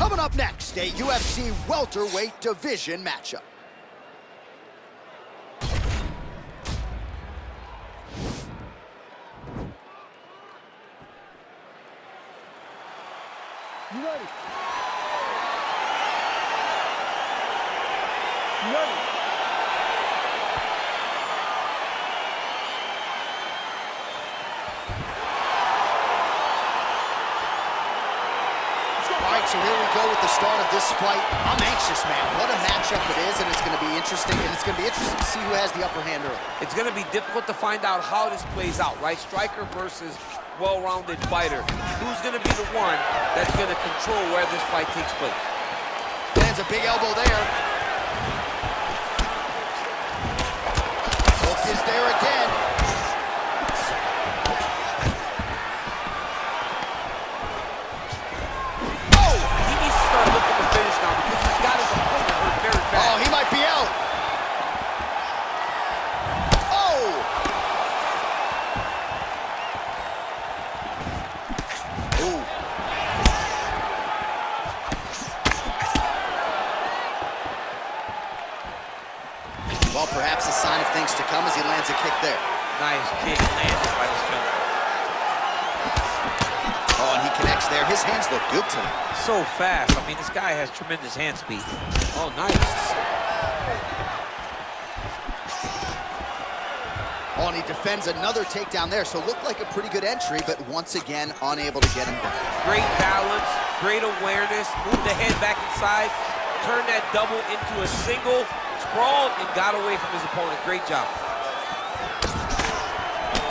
Coming up next, a UFC welterweight division matchup. You ready? You ready? All right, so here we go with the start of this fight. I'm anxious, man. What a matchup it is, and it's going to be interesting. And it's going to be interesting to see who has the upper hand early. It's going to be difficult to find out how this plays out, right? Striker versus well-rounded fighter. Who's going to be the one that's going to control where this fight takes place? Lands a big elbow there. Hook is there again. Oh, he might be out. Oh! Ooh. Well, perhaps a sign of things to come as he lands a kick there. Nice kick landed by this fella. Oh, and he connects there. His hands look good tonight. So fast. I mean, this guy has tremendous hand speed. Oh, nice. Oh, and he defends another takedown there, so looked like a pretty good entry, but once again, unable to get him down. Great balance, great awareness, moved the head back inside, turned that double into a single, sprawled, and got away from his opponent. Great job.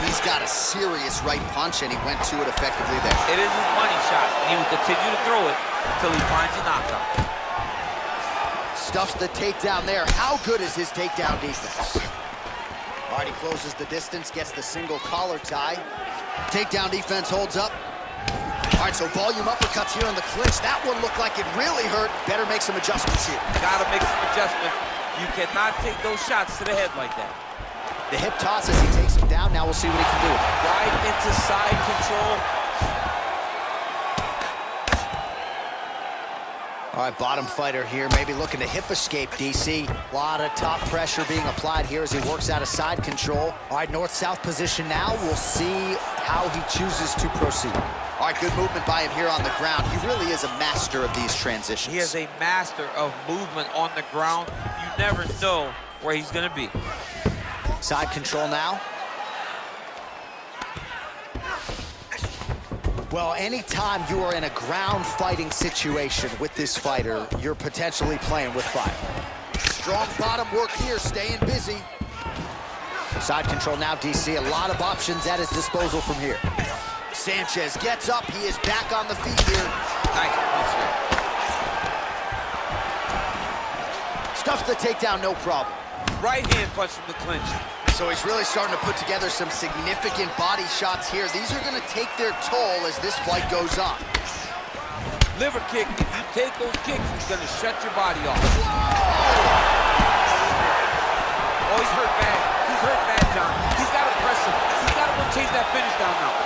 He's got a serious right punch, and he went to it effectively there. It is his money shot, and he will continue to throw it until he finds a knockout. Stuffs the takedown there. How good is his takedown defense? All right, he closes the distance, gets the single collar tie. Takedown defense holds up. All right, so volume uppercuts here in the clinch. That one looked like it really hurt. Better make some adjustments here. Gotta make some adjustments. You cannot take those shots to the head like that. The hip toss as he takes him down. Now we'll see what he can do. Right into side control. All right, bottom fighter here, maybe looking to hip escape, DC. A lot of top pressure being applied here as he works out of side control. All right, north-south position now. We'll see how he chooses to proceed. All right, good movement by him here on the ground. He really is a master of these transitions. He is a master of movement on the ground. You never know where he's gonna be. Side control now. Well, anytime you are in a ground fighting situation with this fighter, you're potentially playing with fire. Strong bottom work here, staying busy. Side control now, DC. A lot of options at his disposal from here. Sanchez gets up. He is back on the feet here. Nice punch there. Stuffs the takedown, no problem. Right hand punch from the clinch. So he's really starting to put together some significant body shots here. These are going to take their toll as this fight goes on. Liver kick, if you take those kicks, it's going to shut your body off. Oh, he's hurt bad. He's hurt bad, John. He's got to press him. He's got to go chase that finish down now.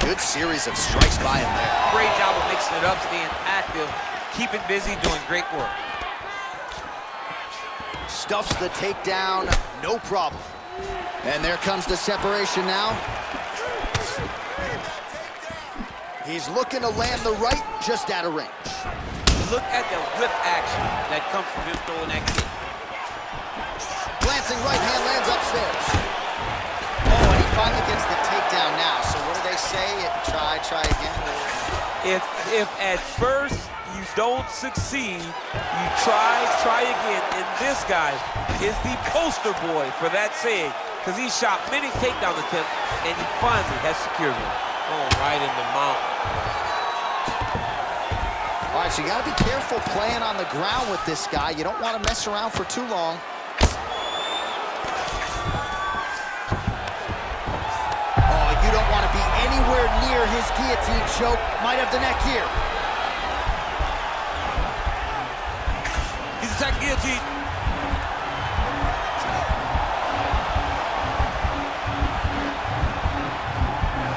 Good series of strikes by him there. Great job of mixing it up, staying active, keeping busy, doing great work. Stuffs the takedown, no problem. And there comes the separation now. He's looking to land the right, just out of range. Look at the whip action that comes from him throwing that kick. Glancing right hand lands upstairs. Oh, and he finally gets the takedown now. So what do they say? Try again. If at first you don't succeed, you try again. And this guy is the poster boy for that saying, because he shot many takedown attempts and he finally has secured one. Oh, right in the mouth. All right, so you got to be careful playing on the ground with this guy. You don't want to mess around for too long. Oh, you don't want to be anywhere near his guillotine choke. Might have the neck here. He's attacking guillotine.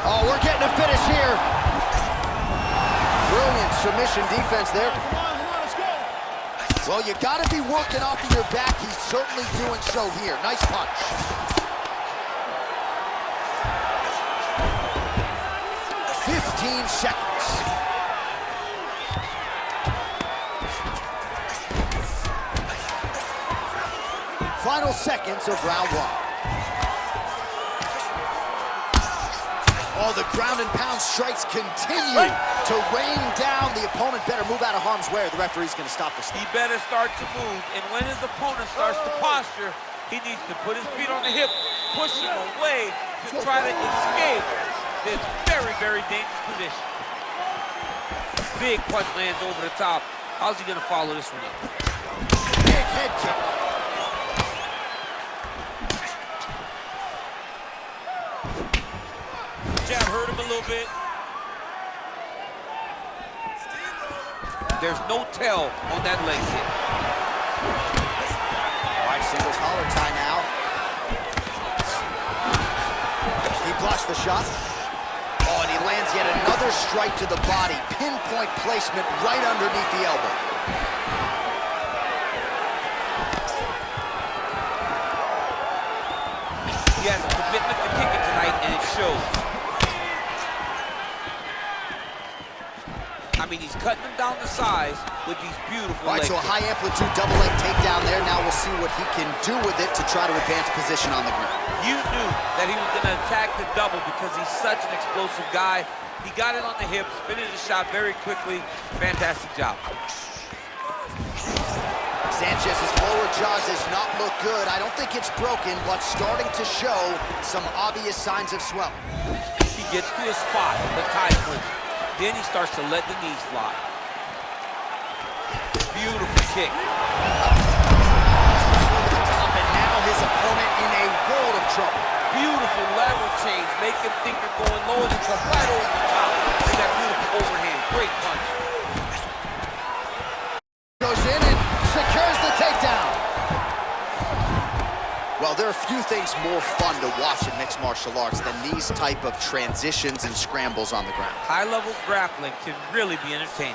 Oh, we're getting a finish here. submission defense there. Well, you gotta be working off of your back. He's certainly doing so here. Nice punch. Seconds. Final seconds of round one. Oh, the ground and pound strikes continue to rain down. The opponent better move out of harm's way or the referee's gonna stop this. He better start to move, and when his opponent starts to posture, he needs to put his feet on the hip, push him away to try to escape this very, very dangerous position. Big punch lands over the top. How's he gonna follow this one up? Big head kick. Jab hurt him a little bit. There's no tell on that leg kick. All right, single collar tie now. He blocks the shot. Oh, and he lands yet another strike to the body. Pinpoint placement right underneath the elbow. He has a commitment to kicking tonight, and it shows. I mean, he's cutting them down to size with these beautiful All right, leg so a kicks. high amplitude double leg takedown there. Now we'll see what he can do with it to try to advance position on the ground. You knew that he was going to attack the double because he's such an explosive guy. He got it on the hips, finished the shot very quickly. Fantastic job. Sanchez's lower jaw does not look good. I don't think it's broken, but starting to show some obvious signs of swelling. He gets to a spot, the tie clinch. Then he starts to let the knees fly. Beautiful kick. And now his opponent in a world of trouble. Beautiful lateral change. Make him think you're going lower than some right over the top. And that beautiful overhand. Great punch. Goes in and secures the takedown. Well, there are few things more fun to watch in mixed martial arts than these type of transitions and scrambles on the ground. High-level grappling can really be entertaining.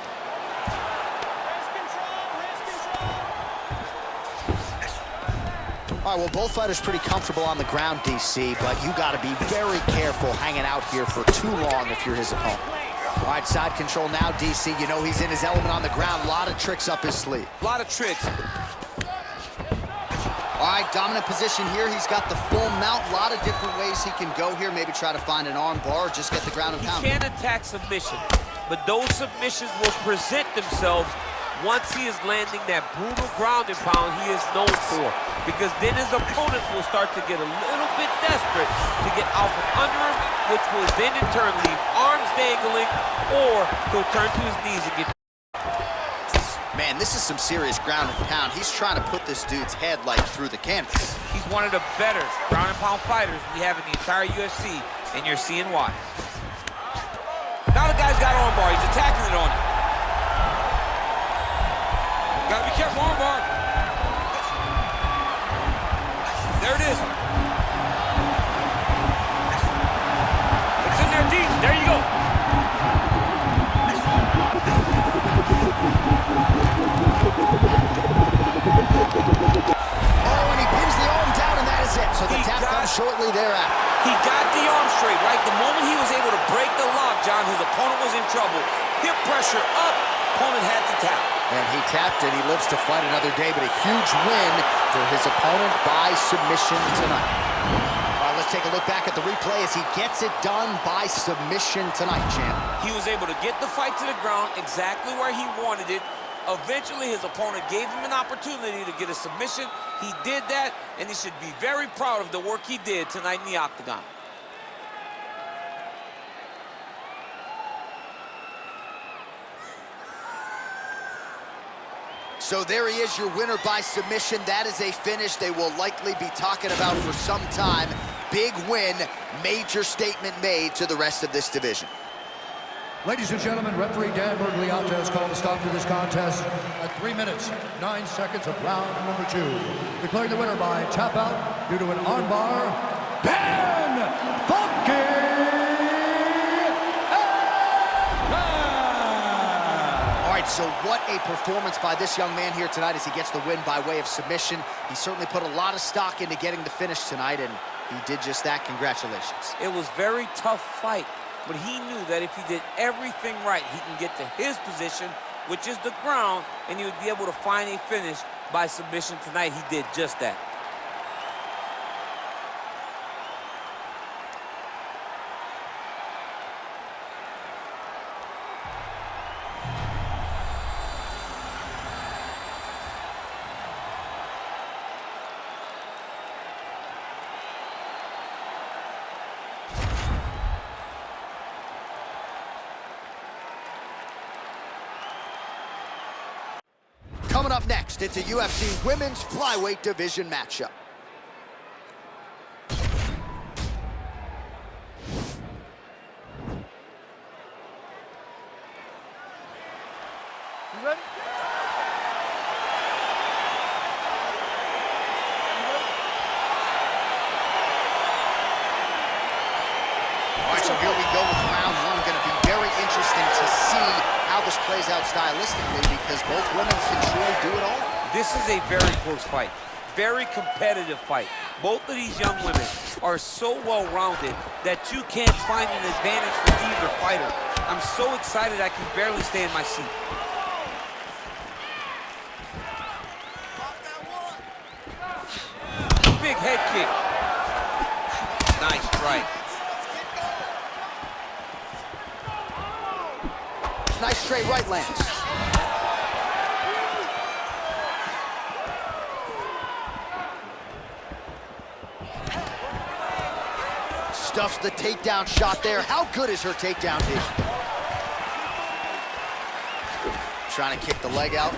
All right, well, both fighters pretty comfortable on the ground, DC, but you got to be very careful hanging out here for too long if you're his opponent. All right, side control now, DC. You know he's in his element on the ground. A lot of tricks up his sleeve. A lot of tricks. All right, dominant position here. He's got the full mount. A lot of different ways he can go here. Maybe try to find an arm bar or just get the ground and pound. He can attack submission, but those submissions will present themselves once he is landing that brutal ground and pound he is known for. Because then his opponent will start to get a little bit desperate to get out from under him, which will then in turn leave arms dangling, or he'll turn to his knees and get... Man, this is some serious ground and pound. He's trying to put this dude's head like through the canvas. He's one of the better ground and pound fighters we have in the entire UFC, and you're seeing why. Now the guy's got arm bar. He's attacking it on him. Gotta be careful, arm bar. There it is. It's in there deep. There you go. Oh, and he pins the arm down, and that is it. So the tap comes shortly thereafter. He got the arm straight, right? The moment he was able to break the lock, John, his opponent was in trouble. Hip pressure up, opponent had to tap. And he tapped and he lives to fight another day, but a huge win for his opponent by submission tonight. All right, let's take a look back at the replay as he gets it done by submission tonight, champ. He was able to get the fight to the ground exactly where he wanted it. Eventually, his opponent gave him an opportunity to get a submission. He did that, and he should be very proud of the work he did tonight in the octagon. So there he is, your winner by submission. That is a finish they will likely be talking about for some time. Big win, major statement made to the rest of this division. Ladies and gentlemen, referee Dan Bergliata has called a stop to this contest at 3 minutes, 9 seconds of round number 2. Declaring the winner by tap out due to an armbar, right, so what a performance by this young man here tonight as he gets the win by way of submission. He certainly put a lot of stock into getting the finish tonight, and he did just that. Congratulations. It was a very tough fight, but he knew that if he did everything right, he can get to his position, which is the ground, and he would be able to find a finish by submission tonight. He did just that. Coming up next, it's a UFC Women's Flyweight Division matchup. You ready? All right, so here we go with round one. Going to be very interesting to see how this plays out stylistically because both women can truly do it all. This is a very close fight, very competitive fight. Both of these young women are so well-rounded that you can't find an advantage for either fighter. I'm so excited I can barely stay in my seat. Big head kick. Nice strike. Nice straight right lands. Stuffs the takedown shot there. How good is her takedown D? Trying to kick the leg out.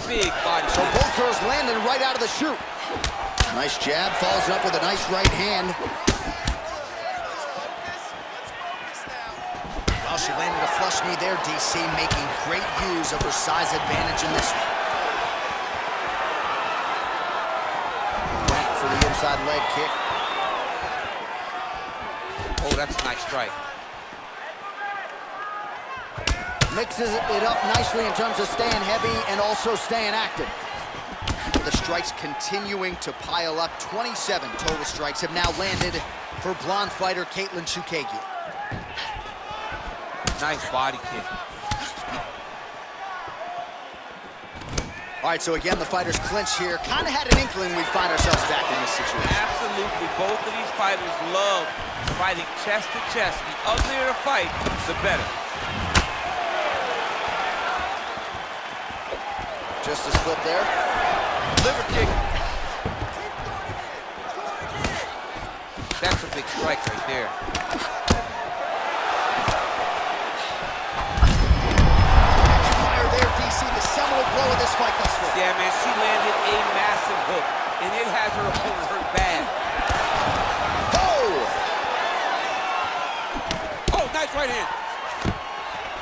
Big body. So both girls landing right out of the chute. Nice jab, follows up with a nice right hand. Well, she landed a flush knee there, DC, making great use of her size advantage in this one. Went for the inside leg kick. Oh, that's a nice strike. Mixes it up nicely in terms of staying heavy and also staying active. The strikes continuing to pile up. 27 total strikes have now landed for blonde fighter Katlyn Chookagian. Nice body kick. All right, so again, the fighters clinch here. Kind of had an inkling we'd find ourselves back in this situation. Absolutely. Both of these fighters love fighting chest to chest. The uglier the fight, the better. Just a slip there. Liver kick. That's a big strike right there. Fire there, DC, the seminal blow of this fight thus far. Yeah, man, she landed a massive hook, and it has her opponent hurt bad. Oh! Oh, nice right hand.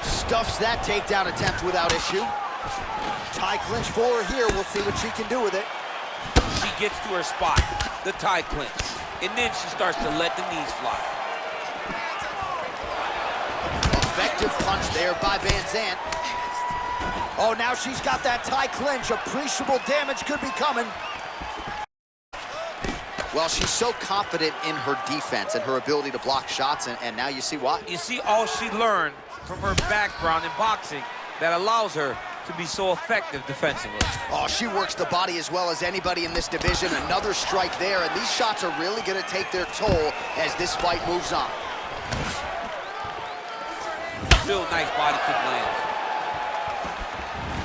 Stuffs that takedown attempt without issue. Tie clinch for her here. We'll see what she can do with it. She gets to her spot, the tie clinch, and then she starts to let the knees fly. Effective punch there by Van Zandt. Oh, now she's got that tie clinch. Appreciable damage could be coming. Well, she's so confident in her defense and her ability to block shots, and now you see why. You see all she learned from her background in boxing that allows her to be so effective defensively. Oh, she works the body as well as anybody in this division. Another strike there, and these shots are really going to take their toll as this fight moves on. Still nice body kick lands.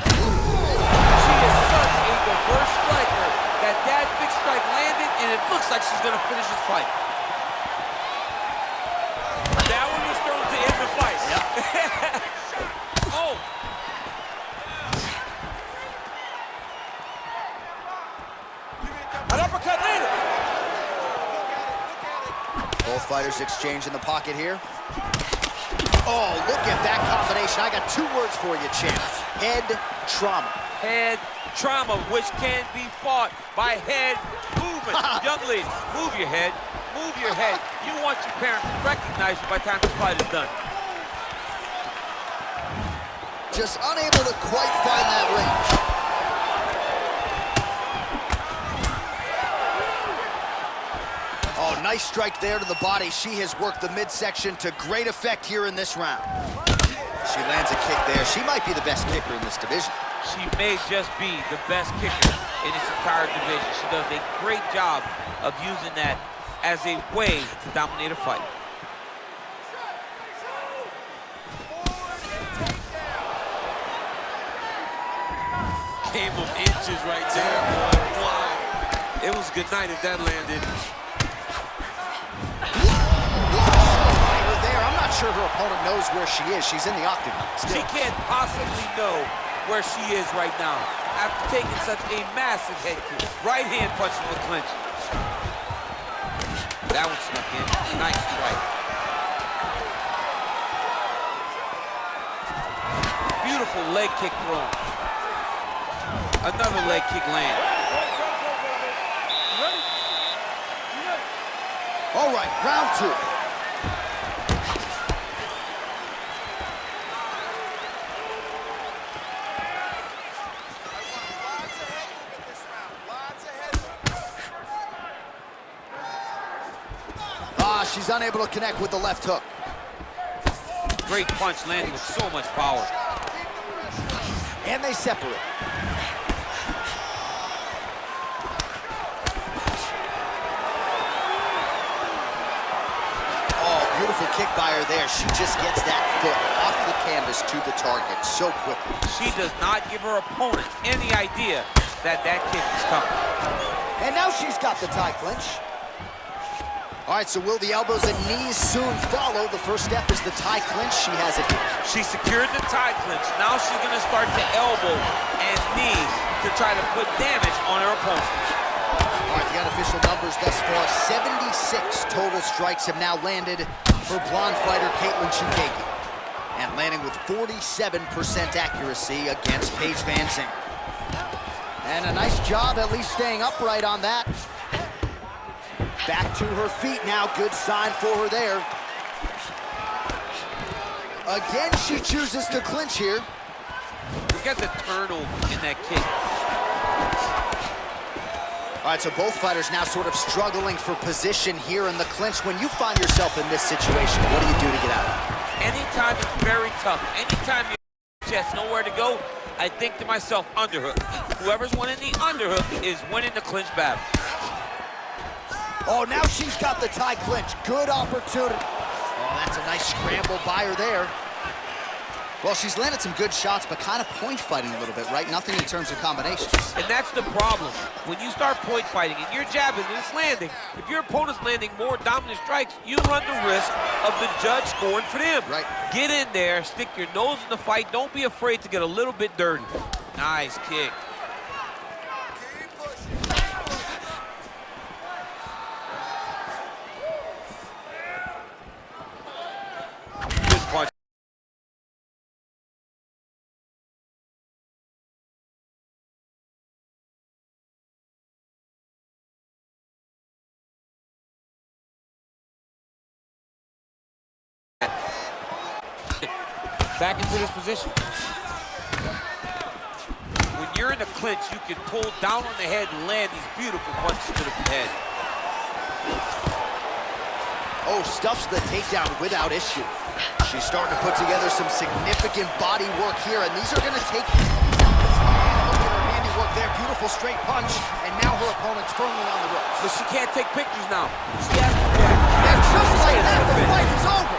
She is such a diverse striker that big strike landed, and it looks like she's going to finish this fight. That one was thrown to end the fight. Yep. Oh. An uppercut landed. Both fighters exchange in the pocket here. Oh, look at that combination. I got two words for you, champ. Head trauma. Head trauma, which can be fought by head movement. Young lady, move your head. move your head. You want your parents to recognize you by the time the fight is done. Just unable to quite find that range. Oh, nice strike there to the body. She has worked the midsection to great effect here in this round. She lands a kick there. She might be the best kicker in this division. She may just be the best kicker in this entire division. She does a great job of using that as a way to dominate a fight. Game of inches right there, boy. Wow. It was good night if that landed. There, I'm not sure her opponent knows where she is. She's in the octagon still. She can't possibly know where she is right now after taking such a massive head kick. Right hand punch from the clinch. That one snuck in. Nice strike. Beautiful leg kick thrown. Another leg kick land. All right, round two. She's unable to connect with the left hook. Great punch landing with so much power. And they separate. Oh, beautiful kick by her there. She just gets that foot off the canvas to the target so quickly. She does not give her opponent any idea that that kick is coming. And now she's got the tie clinch. All right, so will the elbows and knees soon follow? The first step is the tie clinch. She has it here. She secured the tie clinch. Now she's going to start to elbow and knee to try to put damage on her opponent. All right, the unofficial numbers thus far, 76 total strikes have now landed for blonde fighter Caitlin Chukagi. And landing with 47% accuracy against Paige Van Zandt. And a nice job at least staying upright on that. Back to her feet now, good sign for her there. Again, she chooses to clinch here. Look at the turnover in that kick. All right, so both fighters now sort of struggling for position here in the clinch. When you find yourself in this situation, what do you do to get out of it? Anytime it's very tough, anytime you just know where to go, I think to myself, underhook. Whoever's winning the underhook is winning the clinch battle. Oh, now she's got the tie clinch. Good opportunity. Oh, that's a nice scramble by her there. Well, she's landed some good shots, but kind of point fighting a little bit, right? Nothing in terms of combinations. And that's the problem. When you start point fighting and you're jabbing and it's landing, if your opponent's landing more dominant strikes, you run the risk of the judge scoring for them. Right. Get in there, stick your nose in the fight. Don't be afraid to get a little bit dirty. Nice kick. Punch. Back into this position. When you're in the clinch, you can pull down on the head and land these beautiful punches to the head. Oh, stuffs the takedown without issue. She's starting to put together some significant body work here, and these are going to take... Look at her handiwork there, beautiful straight punch, and now her opponent's firmly on the ropes. But she can't take pictures now. She has to get... And just like that, the fight is over.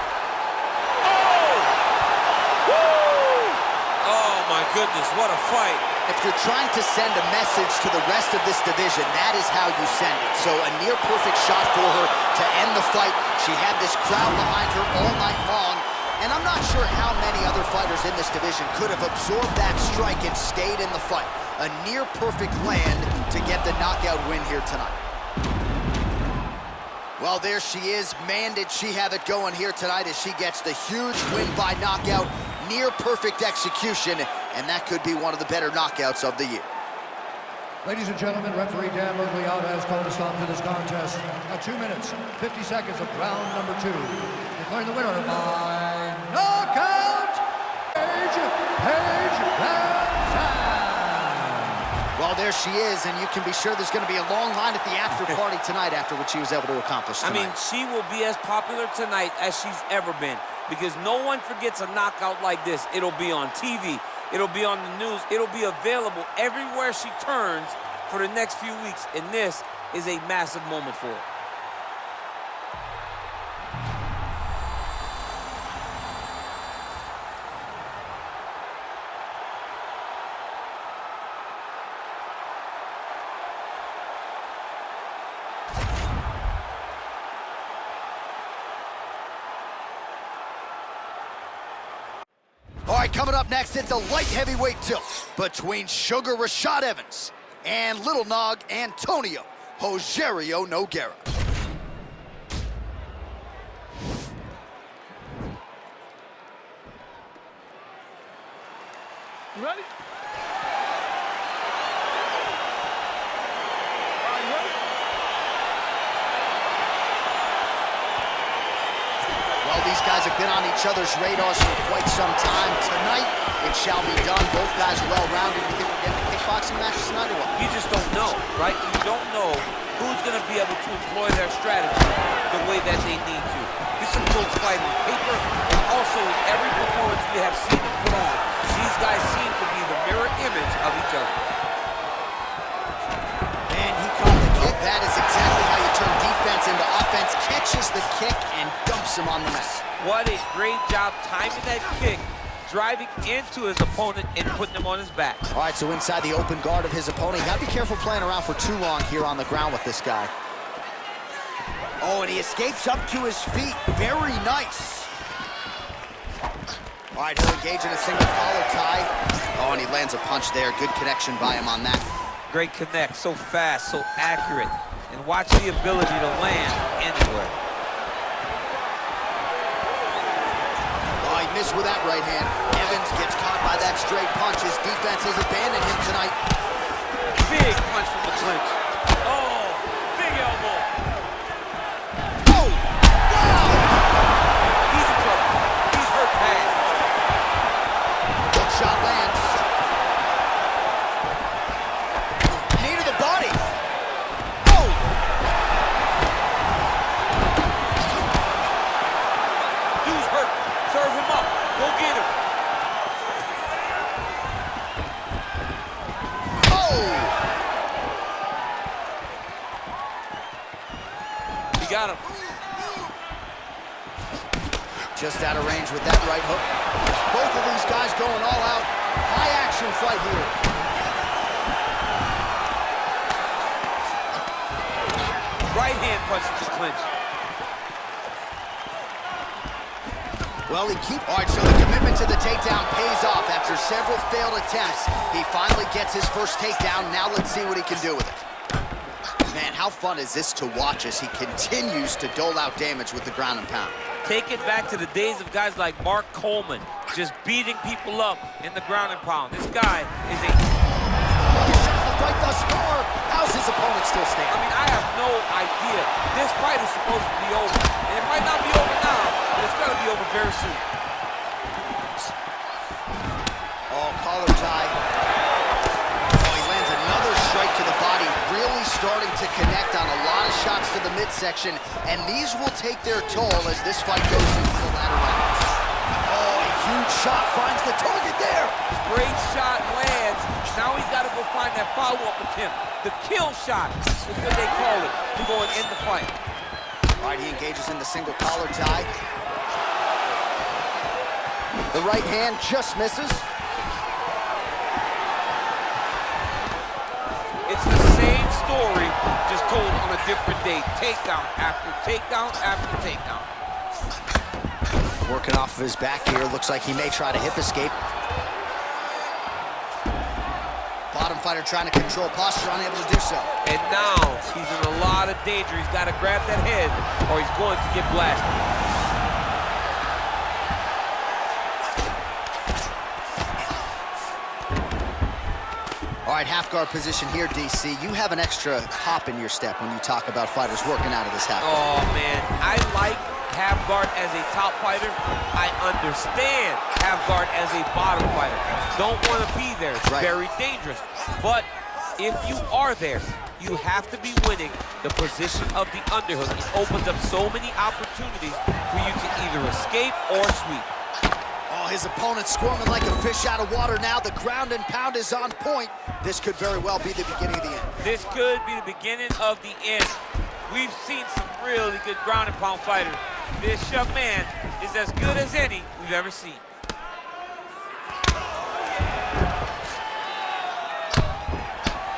Oh, my goodness, what a fight. If you're trying to send a message to the rest of this division, that is how you send it. So a near-perfect shot for her to end the fight. She had this crowd behind her all night long, and I'm not sure how many other fighters in this division could have absorbed that strike and stayed in the fight. A near-perfect land to get the knockout win here tonight. Well, there she is. Man, did she have it going here tonight as she gets the huge win by knockout. Near perfect execution, and that could be one of the better knockouts of the year. Ladies and gentlemen, referee Dan Bergliotta has called a stop to this contest at 2 minutes, 50 seconds of round number 2. Declaring the winner by knockout, Paige Van. Well, there she is, and you can be sure there's going to be a long line at the after party tonight after what she was able to accomplish tonight. I mean, she will be as popular tonight as she's ever been, because no one forgets a knockout like this. It'll be on TV. It'll be on the news. It'll be available everywhere she turns for the next few weeks, and this is a massive moment for her. All right, coming up next, it's a light heavyweight tilt between Sugar Rashad Evans and Little Nog Antonio Rogerio Nogueira. You ready? Well, these guys have been on each other's radars for quite some time. Tonight, it shall be done. Both guys are well-rounded. You think we're getting a kickboxing match tonight or what? You just don't know, right? You don't know who's going to be able to employ their strategy the way that they need to. This is a close fight on paper, and also in every performance we have seen them put on. These guys seem to be the mirror image of each other. And he caught the kick. That is exactly how you turn defense into offense. Catches the kick and dumps him on the mat. What a great job timing that kick, driving into his opponent and putting him on his back. All right, so inside the open guard of his opponent. You got to be careful playing around for too long here on the ground with this guy. Oh, and he escapes up to his feet. Very nice. All right, he'll engage in a single collar tie. Oh, and he lands a punch there. Good connection by him on that. Great connect, so fast, so accurate. And watch the ability to land anywhere. Oh, he missed with that right hand. Evans gets caught by that straight punch. His defense has abandoned him tonight. Big punch from the clinch. Oh, big elbow. Oh, wow! He's in trouble. He's hurt bad. Good shot lands. Knee to the body. Oh! Dude's hurt. Serve him up. Go get him. He got him. Just out of range with that right hook. Both of these guys going all out. High action fight here. Right hand punches the clinch. Well, all right, so the commitment to the takedown pays off. After several failed attempts, he finally gets his first takedown. Now let's see what he can do with it. Man, how fun is this to watch as he continues to dole out damage with the ground and pound. Take it back to the days of guys like Mark Coleman, just beating people up in the ground and pound. This guy is a... The fight thus far. How's his opponent still I standing? mean, I have no idea. This fight is supposed to be over. And it might not be over now, but it's got to be over very soon. Oh, collar tie. Oh, he lands another strike to the body, really starting to connect on a lot of shots to the midsection, and these will take their toll as this fight goes into the latter rounds. Oh, a huge shot finds the target there. Great shot lands. Now he's got to go find that follow-up attempt. The kill shot is what they call it to go and end the fight. All right, he engages in the single collar tie. The right hand just misses. It's the same story, just told on a different day. Takedown after takedown after takedown. Working off of his back here. Looks like he may try to hip escape. Bottom fighter trying to control posture, unable to do so. And now he's in a lot of danger. He's got to grab that head or he's going to get blasted. All All right, half guard position here, DC. You have an extra hop in your step when you talk about fighters working out of this half guard. Oh, man, I like half guard as a top fighter. I understand half guard as a bottom fighter. Don't want to be there. It's very dangerous. But if you are there, you have to be winning the position of the underhook. It opens up so many opportunities for you to either escape or sweep. Oh, his opponent squirming like a fish out of water now. The ground and pound is on point. This could very well be the beginning of the end. This could be the beginning of the end. We've seen some really good ground and pound fighters. This young man is as good as any we've ever seen.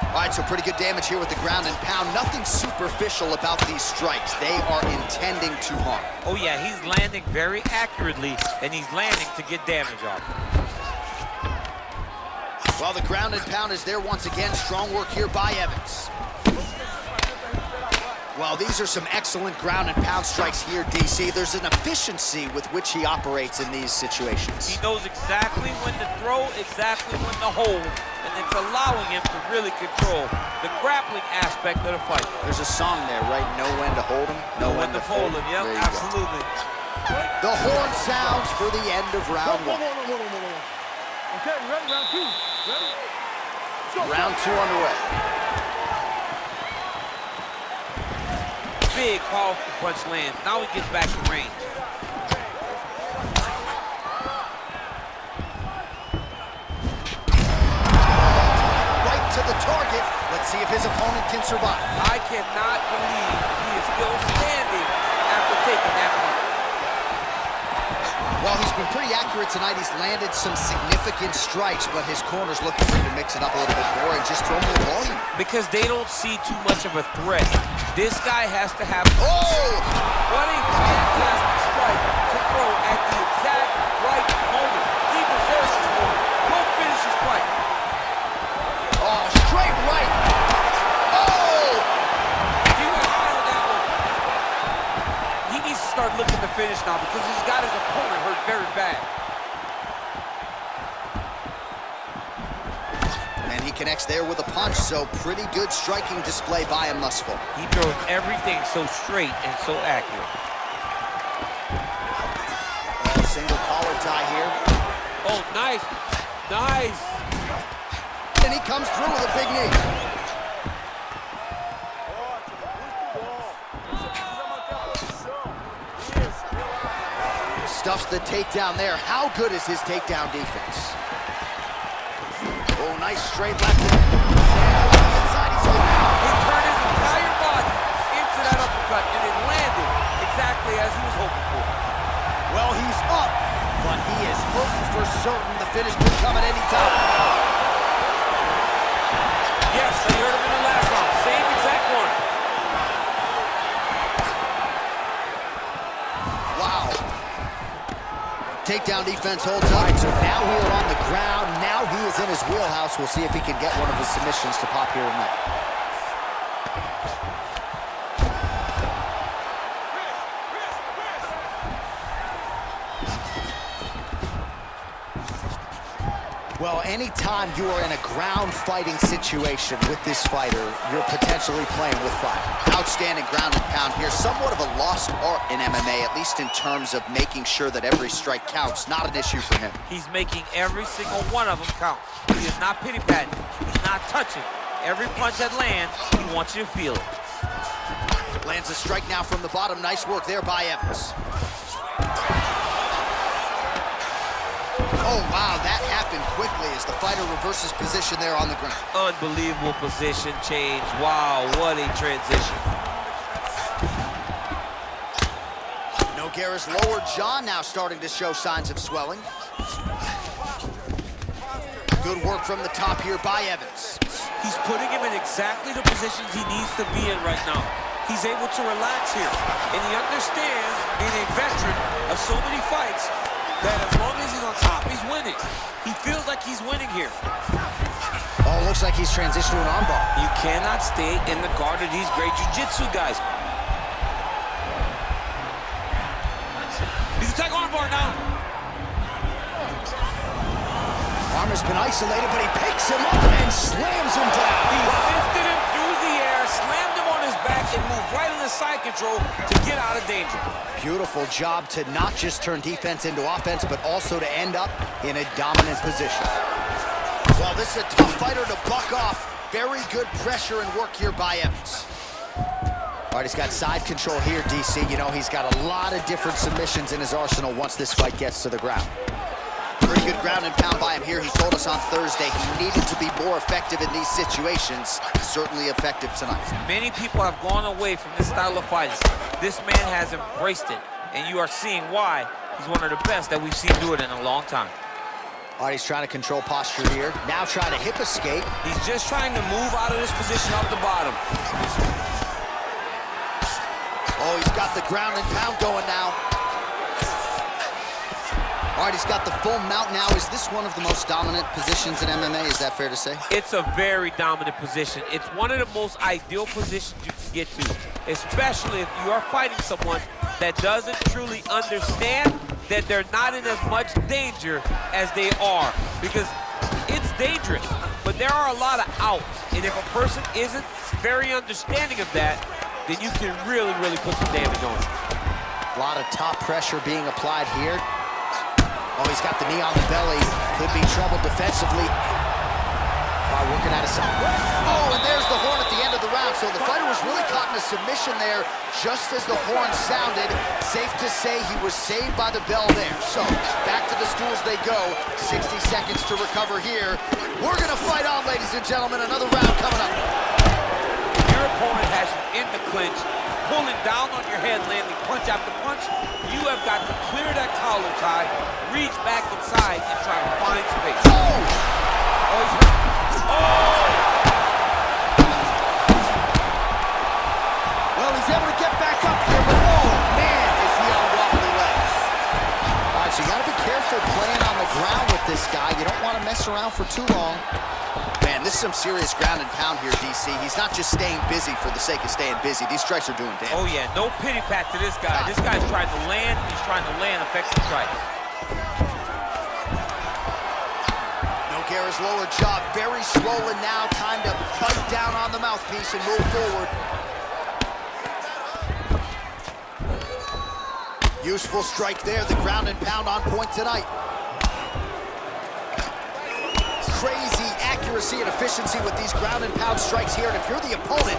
All right, so pretty good damage here with the ground and pound. Nothing superficial about these strikes. They are intending to harm. Oh yeah, he's landing very accurately, and he's landing to get damage off. Well, the ground and pound is there once again. Strong work here by Evans. Well, these are some excellent ground and pound strikes here, DC. There's an efficiency with which he operates in these situations. He knows exactly when to throw, exactly when to hold, and it's allowing him to really control the grappling aspect of the fight. There's a song there, right? Know when to hold him, know when to fold him. Yep, absolutely. The horn sounds for the end of round one. Okay, you ready? Round two. Ready? Round two underway. Big, powerful punch lands. Now he gets back to range. Right to the target. Let's see if his opponent can survive. I cannot believe he is still standing after taking that punch. Well, he's been pretty accurate tonight. He's landed some significant strikes, but his corner's looking for him to mix it up a little bit more and just throw more volume. Because they don't see too much of a threat. This guy has to have... Oh! What a fantastic strike to throw at the exact right moment. He deserves this moment. Go finish his fight. Oh, straight right. Oh! He went high on that one. He needs to start looking to finish now because he's got his opponent hurt very bad. And he connects there with a punch, so pretty good striking display by him thus far. He throws everything so straight and so accurate. Single collar tie here. Oh, nice. Nice. And he comes through with a big knee. Stuffs the takedown there. How good is his takedown defense? Oh, nice straight left. Inside, he's holding out. He turned his entire body into that uppercut, and it landed exactly as he was hoping for. Well, he's up, but he is hurting for certain. The finish could come at any time. Yes, they heard him in the last round. Same exact one. Wow. Takedown defense holds up. All right, so now we are on the ground. Now he is in his wheelhouse. We'll see if he can get one of his submissions to pop here tonight. Well, anytime you are in a ground fighting situation with this fighter, you're potentially playing with fire. Outstanding ground and pound here. Somewhat of a lost art in MMA, at least in terms of making sure that every strike counts. Not an issue for him. He's making every single one of them count. He is not pity-patting. He's not touching. Every punch that lands, he wants you to feel it. Lands a strike now from the bottom. Nice work there by Evans. Oh, wow, that happened quickly as the fighter reverses position there on the ground. Unbelievable position change. Wow, what a transition. Nogueira's lower jaw now starting to show signs of swelling. Good work from the top here by Evans. He's putting him in exactly the positions he needs to be in right now. He's able to relax here, and he understands, being a veteran of so many fights, that as long as he's on top, he's winning. He feels like he's winning here. Oh, looks like he's transitioned to an armbar. You cannot stay in the guard of these great jiu-jitsu guys. He's attacking armbar now. Arm opponent's been isolated, but he picks him up and slams him down. He lifted him through the air, slammed him on his back, and moved right into side control to get out of danger. Beautiful job to not just turn defense into offense, but also to end up in a dominant position. Well, this is a tough fighter to buck off. Very good pressure and work here by Evans. All right, he's got side control here, DC. You know, he's got a lot of different submissions in his arsenal once this fight gets to the ground. Pretty good ground and pound by him here. He told us on Thursday he needed to be more effective in these situations. Certainly effective tonight. Many people have gone away from this style of fighting. This man has embraced it, and you are seeing why he's one of the best that we've seen do it in a long time. All right, he's trying to control posture here. Now trying to hip escape. He's just trying to move out of this position up the bottom. Oh, he's got the ground and pound going now. All right, he's got the full mount now. Is this one of the most dominant positions in MMA? Is that fair to say? It's a very dominant position. It's one of the most ideal positions you can get to, especially if you are fighting someone that doesn't truly understand that they're not in as much danger as they are, because it's dangerous, but there are a lot of outs, and if a person isn't very understanding of that, then you can really, really put some damage on it. A lot of top pressure being applied here. Oh, he's got the knee on the belly. Could be trouble defensively. Working out of side. Oh, and there's the horn at the end of the round. So the fighter was really caught in a submission there just as the horn sounded. Safe to say he was saved by the bell there. So back to the stools they go. 60 seconds to recover here. We're going to fight on, ladies and gentlemen. Another round coming up. Your opponent has you in the clinch, pulling down on your head, landing punch after punch. You have got to clear that collar tie, reach back inside, and try to find space. Oh! Well, he's able to get back up here, but oh, man, is he on wobbly legs. All right, so you got to be careful playing on the ground with this guy. You don't want to mess around for too long. Man, this is some serious ground and pound here, DC. He's not just staying busy for the sake of staying busy. These strikes are doing damage. Oh, yeah, no pity pat to this guy. This guy's trying to land. He's trying to land effective strikes. Nogueira's lower jaw very swollen now. Time to bite down on the mouthpiece and move forward. Useful strike there. The ground and pound on point tonight. Crazy accuracy and efficiency with these ground and pound strikes here. And if you're the opponent,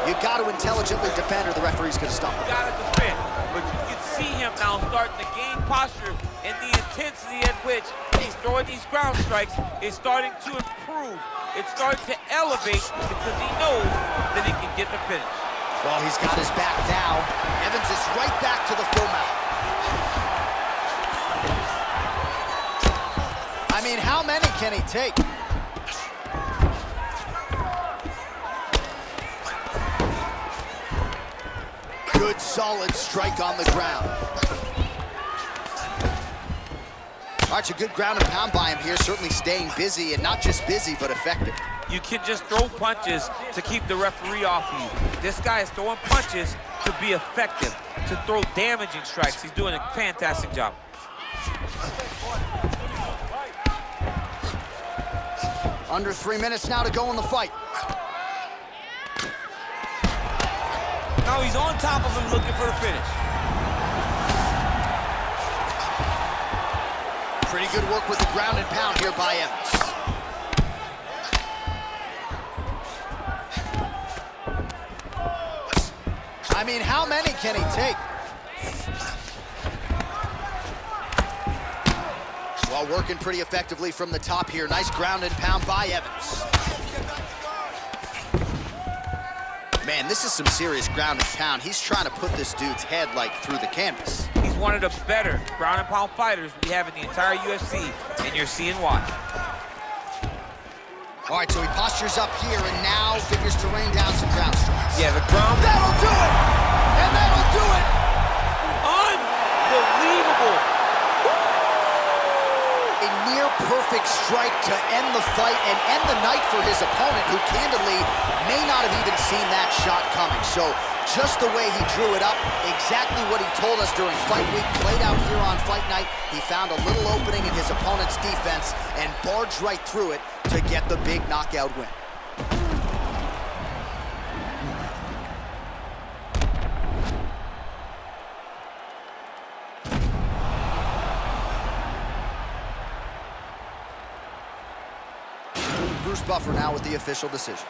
you got to intelligently defend or the referee's going to stop. You got to defend. But you can see him now starting to gain posture, and the intensity at which he's throwing these ground strikes is starting to improve. It's starting to elevate because he knows that he can get the finish. Well, he's got his back now. Evans is right back to the full mount. I mean, how many can he take? Good, solid strike on the ground. All right, a good ground and pound by him here, certainly staying busy, and not just busy, but effective. You can just throw punches to keep the referee off you. This guy is throwing punches to be effective, to throw damaging strikes. He's doing a fantastic job. Under 3 minutes now to go in the fight. Now he's on top of him looking for the finish. Pretty good work with the ground and pound here by Evans. I mean, how many can he take? Well, working pretty effectively from the top here. Nice ground and pound by Evans. Man, this is some serious ground and pound. He's trying to put this dude's head, like, through the canvas. He's one of the better ground and pound fighters we have in the entire UFC, and you're seeing why. All right, so he postures up here and now figures to rain down some ground strikes. Yeah, the ground. That'll do it! And that'll do it! Unbelievable! A near-perfect strike to end the fight and end the night for his opponent, who candidly may not have even seen that shot coming. So just the way he drew it up, exactly what he told us during fight week, played out here on fight night. He found a little opening in his opponent's defense and barged right through it to get the big knockout win. Bruce Buffer now with the official decision.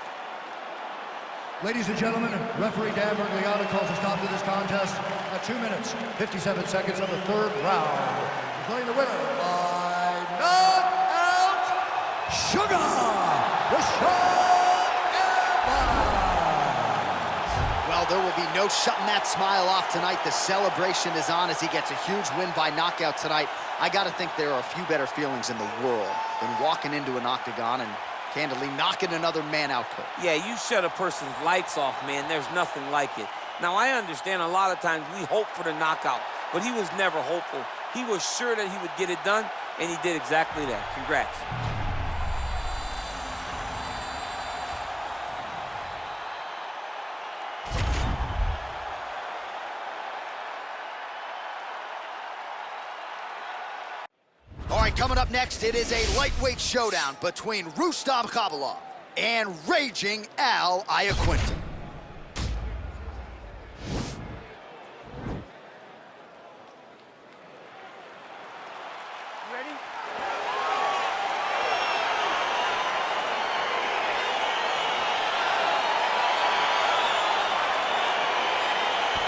Ladies and gentlemen, referee Dan Bergliano calls a stop to this contest at 2 minutes, 57 seconds of the third round. Declaring the winner by knockout, Sugar Evans. Well, there will be no shutting that smile off tonight. The celebration is on as he gets a huge win by knockout tonight. I got to think there are a few better feelings in the world than walking into an octagon and candidly knocking another man out cold. Yeah, you shut a person's lights off, man. There's nothing like it. Now, I understand a lot of times we hope for the knockout, but he was never hopeful. He was sure that he would get it done, and he did exactly that. Congrats. All right, coming up next, it is a lightweight showdown between Rustam Khabilov and Raging Al Iaquinta. Ready?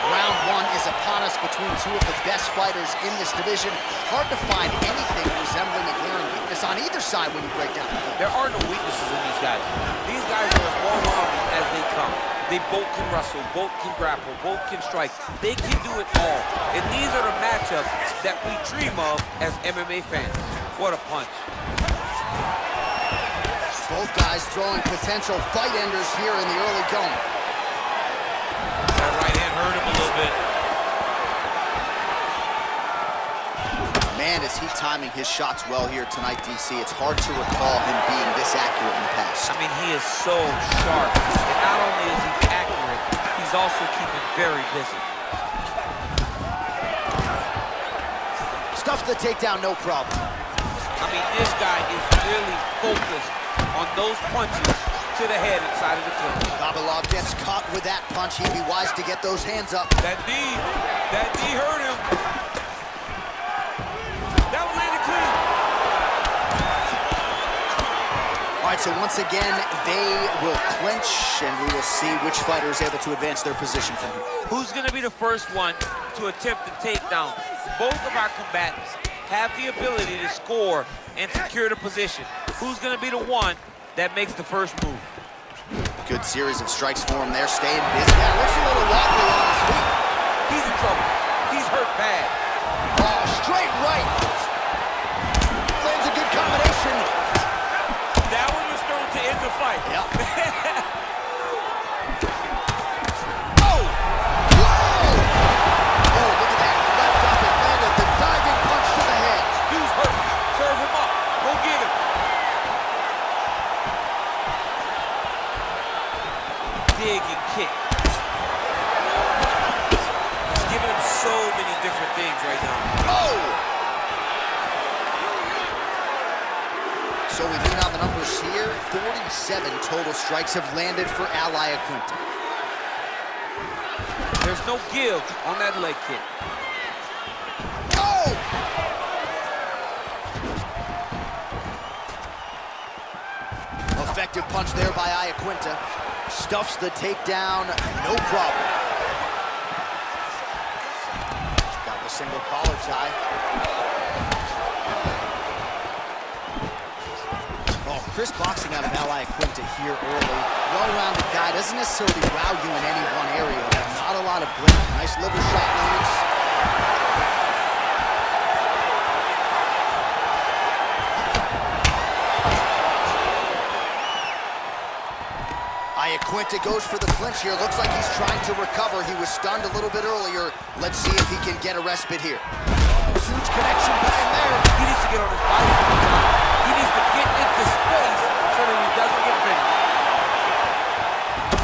Round one is upon us between two of the best fighters in this division. Hard to find anything resembling a glaring weakness on either side when you break down. There are no weaknesses in these guys. These guys are as well-rounded as they come. They both can wrestle, both can grapple, both can strike. They can do it all. And these are the matchups that we dream of as MMA fans. What a punch. Both guys throwing potential fight enders here in the early going. That right hand hurt him a little bit. Man, is he timing his shots well here tonight, DC. It's hard to recall him being this accurate in the past. I mean, he is so sharp. And not only is he accurate, he's also keeping very busy. Stuffs the takedown, no problem. I mean, this guy is really focused on those punches to the head inside of the clinch. Khabilov gets caught with that punch. He'd be wise to get those hands up. That knee hurt him. That one landed clean. All right, so once again, they will clinch, and we will see which fighter is able to advance their position from here. Who's going to be the first one to attempt the takedown? Both of our combatants have the ability to score and secure the position. Who's going to be the one that makes the first move? Good series of strikes for him there, staying busy. Now looks a little wobbly on his feet. He's in trouble. He's hurt bad. Oh, straight right. Lands a good combination. That one was thrown to end the fight. Yep. Oh! Whoa! Oh, look at that. Left up and landed the diving punch to the head. Dude's hurt. Serve him up. Go get him. Dig and kick. He's giving him so many different things right now. Oh! So we lean on the numbers here. 47 total strikes have landed for Al Iaquinta. There's no give on that leg kick. Oh! Effective punch there by Iaquinta. Stuffs the takedown, no problem. Got the single collar tie. Oh, crisp boxing out of Al Iaquinta here early. Well-rounded guy, doesn't necessarily wow you in any one area. Not a lot of blink. Nice liver shot lands. Iaquinta goes for the clinch here. Looks like he's trying to recover. He was stunned a little bit earlier. Let's see if he can get a respite here. Huge connection bang there. He needs to get on his body. He needs to get into space so that he doesn't get finished.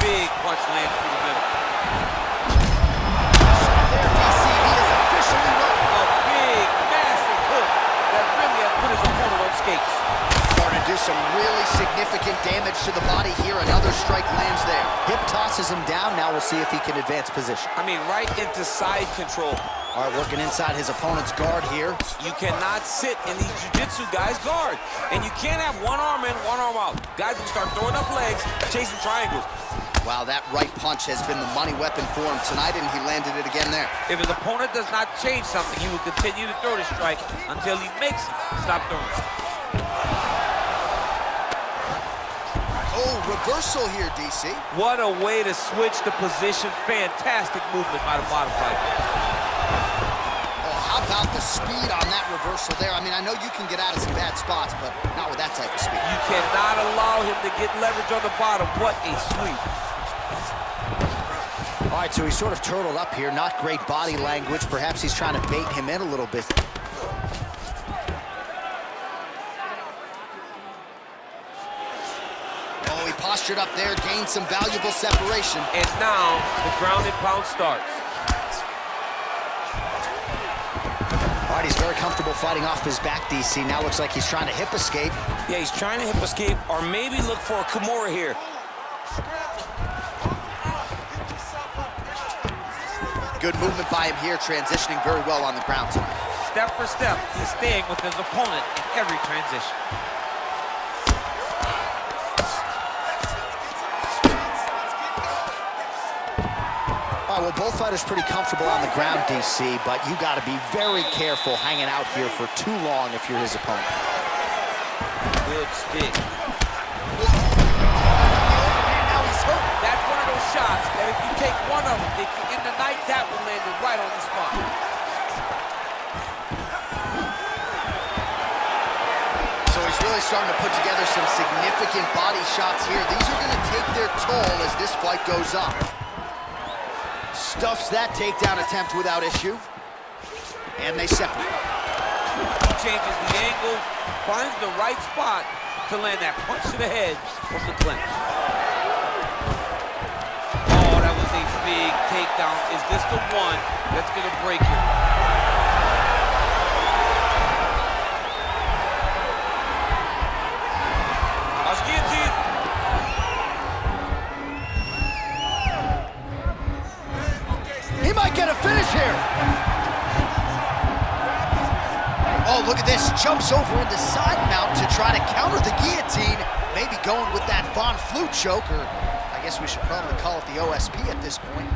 Big punch lands through the middle. strike lands there. Hip tosses him down. Now we'll see if he can advance position. I mean, right into side control. All right, working inside his opponent's guard here. You cannot sit in these jiu-jitsu guys' guard. And you can't have one arm in, one arm out. Guys will start throwing up legs, chasing triangles. Wow, that right punch has been the money weapon for him tonight, and he landed it again there. If his opponent does not change something, he will continue to throw the strike until he makes it stop throwing. Oh, reversal here, DC. What a way to switch the position. Fantastic movement by the bottom fighter. Oh, how about the speed on that reversal there? I mean, I know you can get out of some bad spots, but not with that type of speed. You cannot allow him to get leverage on the bottom. What a sweep. All right, so he's sort of turtled up here. Not great body language. Perhaps he's trying to bait him in a little bit. Oh, he postured up there, gained some valuable separation. And now the ground and pound starts. All right, he's very comfortable fighting off his back, DC. Now looks like he's trying to hip escape. Yeah, he's trying to hip escape or maybe look for a Kimura here. Good movement by him here, transitioning very well on the ground tonight. Step for step, he's staying with his opponent in every transition. All right, well, both fighters pretty comfortable on the ground, DC, but you got to be very careful hanging out here for too long if you're his opponent. Good stick. Now he's hurt. That's one of those shots that if you take one of them, if you end the night, that will land it right on the spot. So he's really starting to put together some significant body shots here. These are going to take their toll as this fight goes on. Stuffs that takedown attempt without issue. And they separate. He changes the angle, finds the right spot to land that punch to the head from the clinch. Oh, that was a big takedown. Is this the one that's going to break him? He might get a finish here. Oh, look at this. Jumps over into side mount to try to counter the guillotine. Maybe going with that Von Flue choke, or I guess we should probably call it the OSP at this point.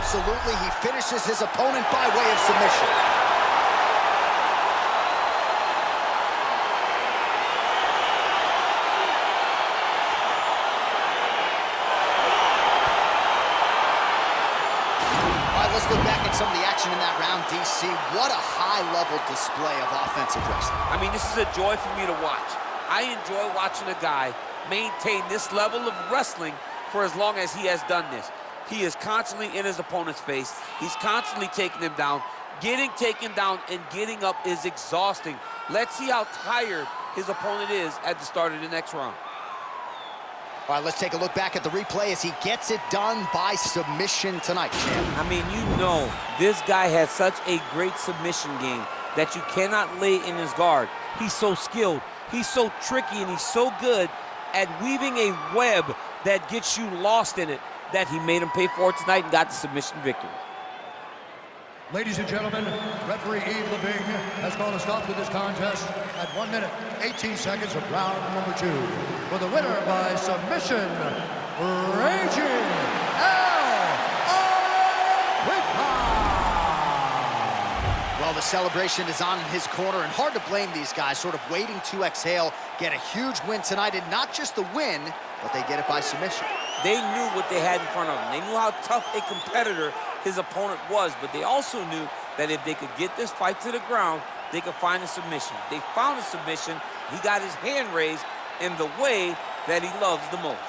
Absolutely, he finishes his opponent by way of submission. All right, let's look back at some of the action in that round, DC. What a high-level display of offensive wrestling. I mean, this is a joy for me to watch. I enjoy watching a guy maintain this level of wrestling for as long as he has done this. He is constantly in his opponent's face. He's constantly taking him down. Getting taken down and getting up is exhausting. Let's see how tired his opponent is at the start of the next round. All right, let's take a look back at the replay as he gets it done by submission tonight, champ. I mean, you know, this guy has such a great submission game that you cannot lay in his guard. He's so skilled. He's so tricky, and he's so good at weaving a web that gets you lost in it, that he made him pay for it tonight and got the submission victory. Ladies and gentlemen, referee Yves Levine has called a stop to this contest at 1 minute, 18 seconds of round number 2. For the winner by submission, Raging Well, the celebration is on in his corner, and hard to blame these guys, sort of waiting to exhale, get a huge win tonight, and not just the win, but they get it by submission. They knew what they had in front of them. They knew how tough a competitor his opponent was, but they also knew that if they could get this fight to the ground, they could find a submission. They found a submission. He got his hand raised in the way that he loves the most.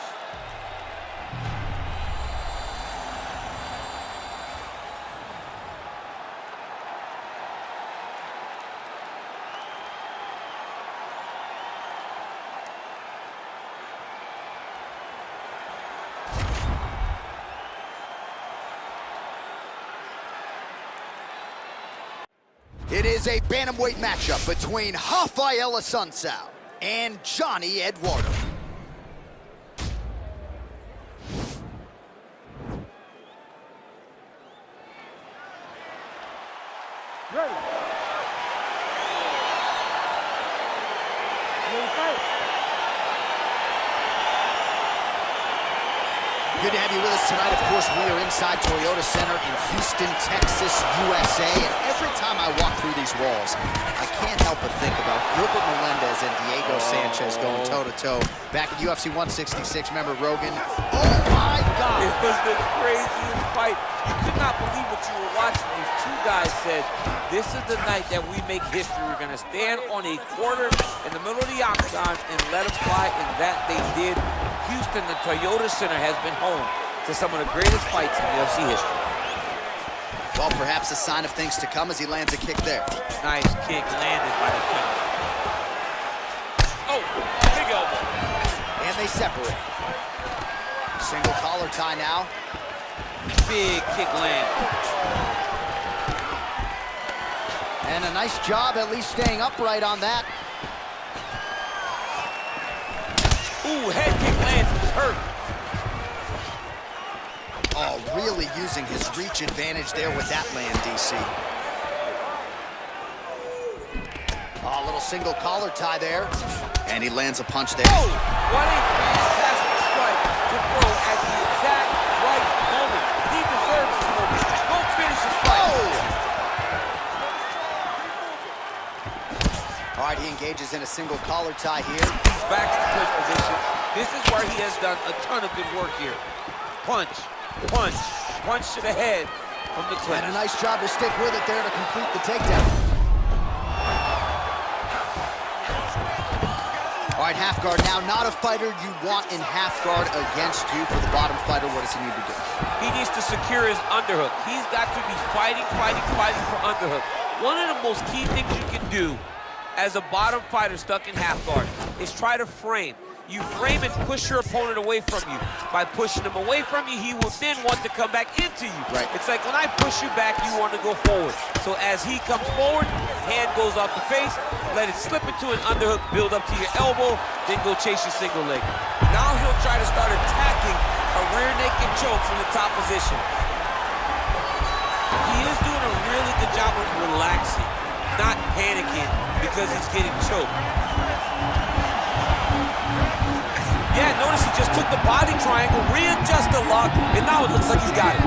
It is a bantamweight matchup between Rafael Assunção and Johnny Eduardo. Ready. Ready, fight. Good to have you with us tonight. Of course, we are inside Toyota Center in Houston, Texas, USA. And every time I walk through these walls, I can't help but think about Gilbert Melendez and Diego Sanchez going toe-to-toe back at UFC 166. Remember Rogan? Oh, my God! It was the craziest fight. You could not believe what you were watching. These two guys said, this is the night that we make history. We're going to stand on a quarter in the middle of the octagon and let them fly, and that they did. Houston, the Toyota Center, has been home to some of the greatest fights in UFC history. Well, perhaps a sign of things to come as he lands a kick there. Nice kick landed by the counter. Oh, big elbow. And they separate. Single collar tie now. Big kick land. And a nice job at least staying upright on that. Ooh, head kick lands, he's hurt. Oh, really using his reach advantage there with that land, DC. Oh, a little single collar tie there. And he lands a punch there. Oh, what a fantastic strike to throw at the exact right moment. He deserves this moment. Go finish his fight. All right, he engages in a single collar tie here. He's back to clinch position. This is where he has done a ton of good work here. Punch, punch, punch to the head from the clinch. And a nice job to stick with it there to complete the takedown. All right, half guard now. Not a fighter you want in half guard against you. For the bottom fighter, what does he need to do? He needs to secure his underhook. He's got to be fighting for underhook. One of the most key things you can do as a bottom fighter stuck in half guard is try to frame. You frame and push your opponent away from you. By pushing him away from you, he will then want to come back into you. Right. It's like when I push you back, you want to go forward. So as he comes forward, hand goes off the face, let it slip into an underhook, build up to your elbow, then go chase your single leg. Now he'll try to start attacking a rear naked choke from the top position. He is doing a really good job of relaxing, not panicking because he's getting choked. Yeah, notice he just took the body triangle, readjusted the lock, and now it looks like he's got it.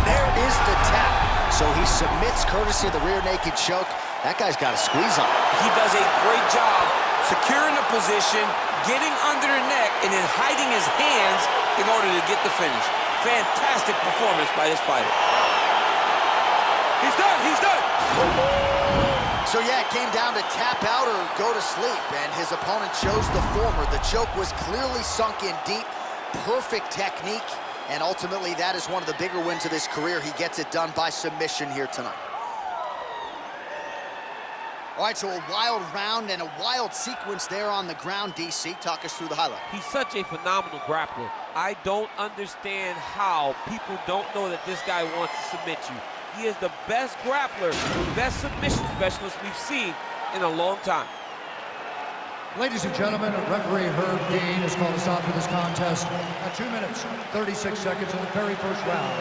There is the tap. So he submits courtesy of the rear naked choke. That guy's got a squeeze on. He does a great job securing the position, getting under the neck, and then hiding his hands in order to get the finish. Fantastic performance by this fighter. He's done, he's done. So yeah, it came down to tap out or go to sleep, and his opponent chose the former. The choke was clearly sunk in deep, perfect technique, and ultimately that is one of the bigger wins of his career. He gets it done by submission here tonight. All right, so a wild round and a wild sequence there on the ground. DC, talk us through the highlight. He's such a phenomenal grappler. I don't understand how people don't know that this guy wants to submit you. He is the best grappler, best submission specialist we've seen in a long time. Ladies and gentlemen, referee Herb Dean has called a stop to this contest at 2 minutes, 36 seconds in the very first round.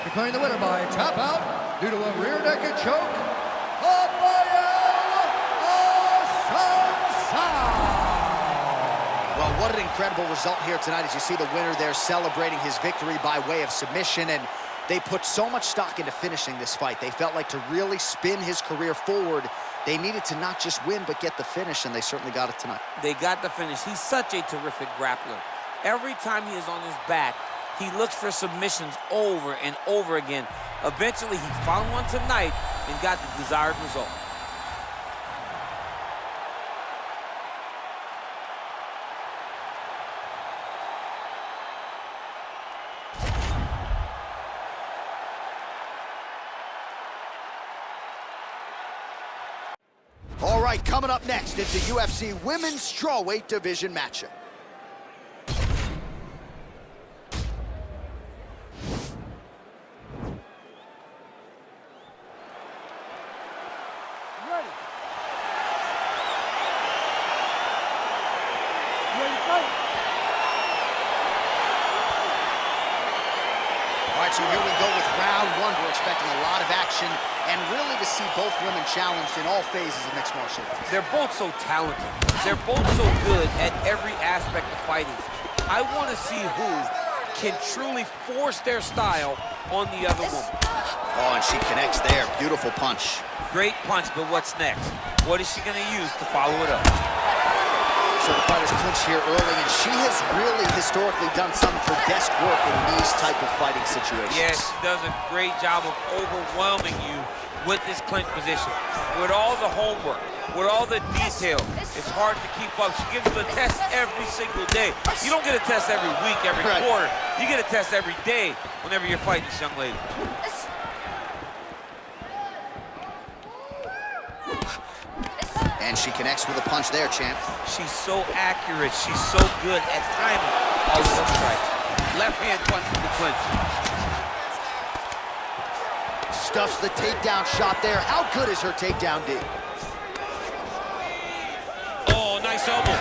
Declaring the winner by tap out due to a rear naked choke, Rafael Assunção. Well, what an incredible result here tonight as you see the winner there celebrating his victory by way of submission, and they put so much stock into finishing this fight. They felt like to really spin his career forward, they needed to not just win, but get the finish, and they certainly got it tonight. They got the finish. He's such a terrific grappler. Every time he is on his back, he looks for submissions over and over again. Eventually, he found one tonight and got the desired result. All right, coming up next, it's a UFC Women's Strawweight Division matchup. right, so here we go with round one. We're expecting a lot of action and really to see both women challenged in all phases of mixed martial arts. They're both so talented. They're both so good at every aspect of fighting. I want to see who can truly force their style on the other woman. Oh, and she connects there. Beautiful punch. Great punch, but what's next? What is she going to use to follow it up? So the fighters clinch here early, and she has really historically done some of her best work in these type of fighting situations. Yes, she does a great job of overwhelming you with this clinch position. With all the homework, with all the detail, it's hard to keep up. She gives you a test every single day. You don't get a test every week, every quarter. You get a test every day whenever you're fighting this young lady. And she connects with a punch there, champ. She's so accurate. She's so good at timing all of her strikes. Left hand punch to the clinch. Stuffs the takedown shot there. How good is her takedown, D? Oh, nice elbow.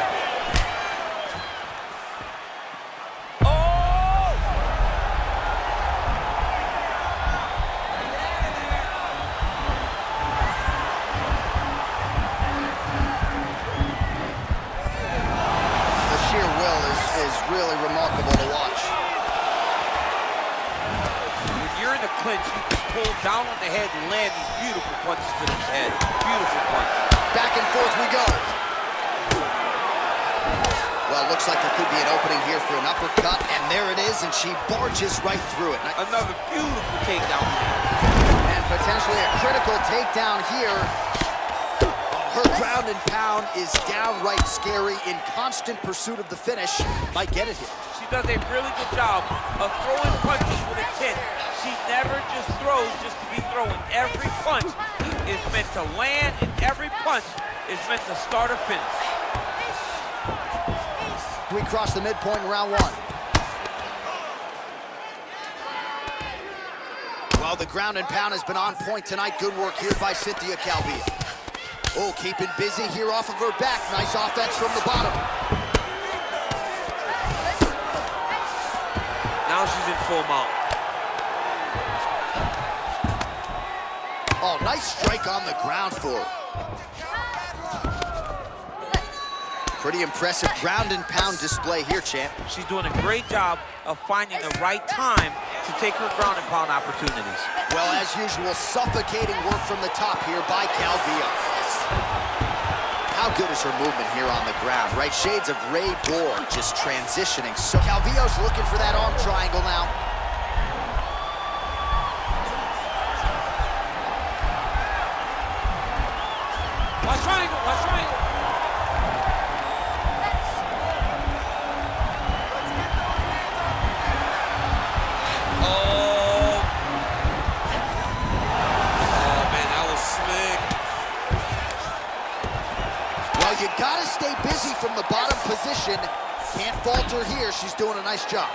Really remarkable to watch. When you're in the clinch, you can pull down on the head and land these beautiful punches to the head. Beautiful punch. Back and forth we go. Well, looks like there could be an opening here for an uppercut, and there it is, and she barges right through it. Another beautiful takedown. And potentially a critical takedown here. Her ground and pound is downright scary, in constant pursuit of the finish. Might get it here. She does a really good job of throwing punches with intent. She never just throws just to be throwing. Every punch is meant to land, and every punch is meant to start or finish. We cross the midpoint in round one. Well, the ground and pound has been on point tonight. Good work here by Cynthia Calvillo. Oh, keeping busy here off of her back. Nice offense from the bottom. Now she's in full mount. Oh, nice strike on the ground for her. Pretty impressive ground and pound display here, champ. She's doing a great job of finding the right time to take her ground and pound opportunities. Well, as usual, suffocating work from the top here by Calvillo. How good is her movement here on the ground, right? Shades of Ray Borg just transitioning. So Calvillo's looking for that arm triangle now. Watch triangle, watch triangle. Oh man, that was slick. Well, you gotta stay busy from the bottom position. Can't falter here. She's doing a nice job.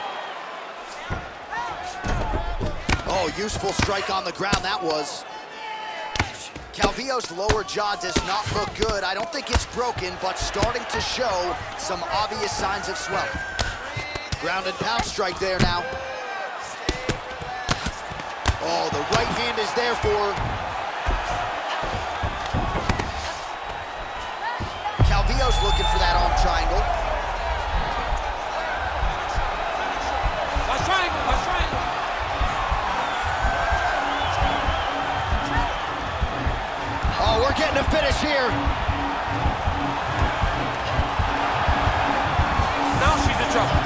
Oh, useful strike on the ground that was. Calvillo's lower jaw does not look good. I don't think it's broken, but starting to show some obvious signs of swelling. Ground and pound strike there now. Oh, the right hand is there for her. Calvillo's looking for that arm triangle. Watch triangle, watch triangle. Oh, we're getting a finish here. Now she's in trouble.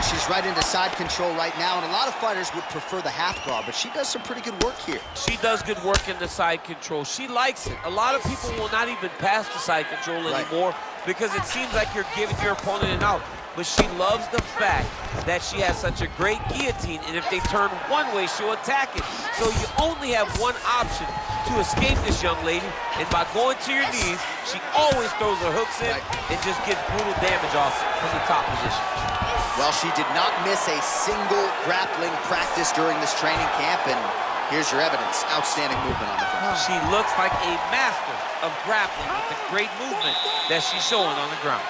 She's right into side control right now, and a lot of fighters would prefer the half guard, but she does some pretty good work here. She does good work in the side control. She likes it. A lot of people will not even pass the side control anymore because it seems like you're giving your opponent an out. But she loves the fact that she has such a great guillotine, and if they turn one way, she'll attack it. So you only have one option to escape this young lady, and by going to your knees, she always throws her hooks in and just gets brutal damage off from the top position. Well, she did not miss a single grappling practice during this training camp, and Here's your evidence. Outstanding movement on the ground. She looks like a master of grappling with the great movement that she's showing on the ground.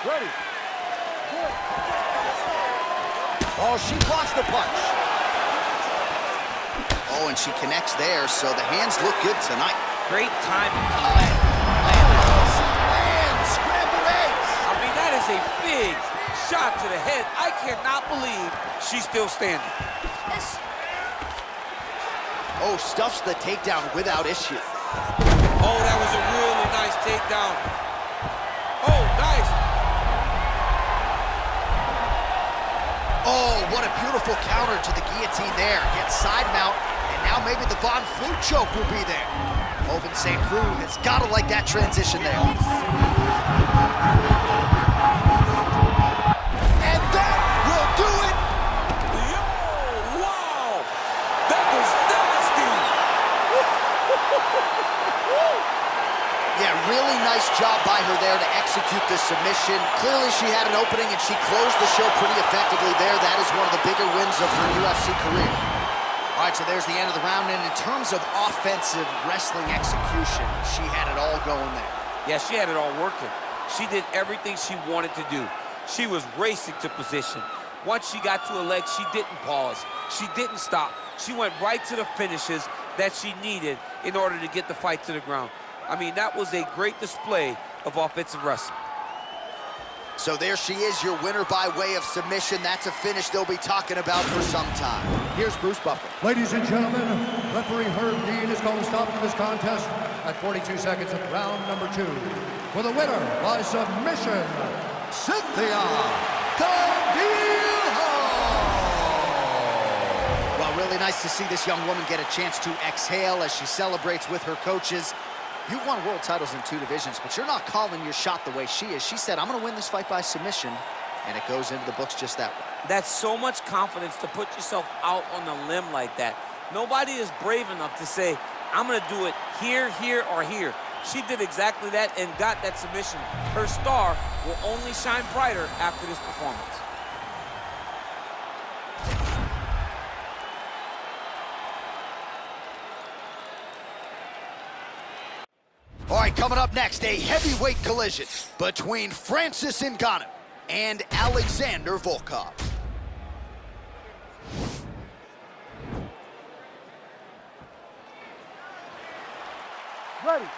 Ready. Good. Oh, she blocks the punch. Oh, and she connects there, so the hands look good tonight. Great timing to Land, scrambled eggs. I mean, that is a big shot to the head. I cannot believe she's still standing. Oh, stuffs the takedown without issue. Oh, that was a really nice takedown. Oh, nice. Oh, what a beautiful counter to the guillotine there. Gets side mount, and now maybe the Von Flue choke will be there. Oven St. Preux has got to like that transition there. And that will do it. Yo, wow. That was devastating. Yeah, really nice job by her there to execute the submission. Clearly she had an opening and she closed the show pretty effectively there. That is one of the bigger wins of her UFC career. All right, so there's the end of the round, and in terms of offensive wrestling execution, she had it all going there. Yeah, she had it all working. She did everything she wanted to do. She was racing to position. Once she got to her legs, she didn't pause. She didn't stop. She went right to the finishes that she needed in order to get the fight to the ground. I mean, that was a great display of offensive wrestling. So there she is, your winner by way of submission. That's a finish they'll be talking about for some time. Here's Bruce Buffer. Ladies and gentlemen, referee Herb Dean has called a stop to this contest at 42 seconds of round number 2. For the winner by submission, Cynthia Calvillo. Well, really nice to see this young woman get a chance to exhale as she celebrates with her coaches. You've won world titles in 2 divisions, but you're not calling your shot the way she is. She said, I'm going to win this fight by submission, and it goes into the books just that way. That's so much confidence to put yourself out on a limb like that. Nobody is brave enough to say, I'm going to do it here, here, or here. She did exactly that and got that submission. Her star will only shine brighter after this performance. All right, coming up next, a heavyweight collision between Francis Ngannou and Alexander Volkov. Ready.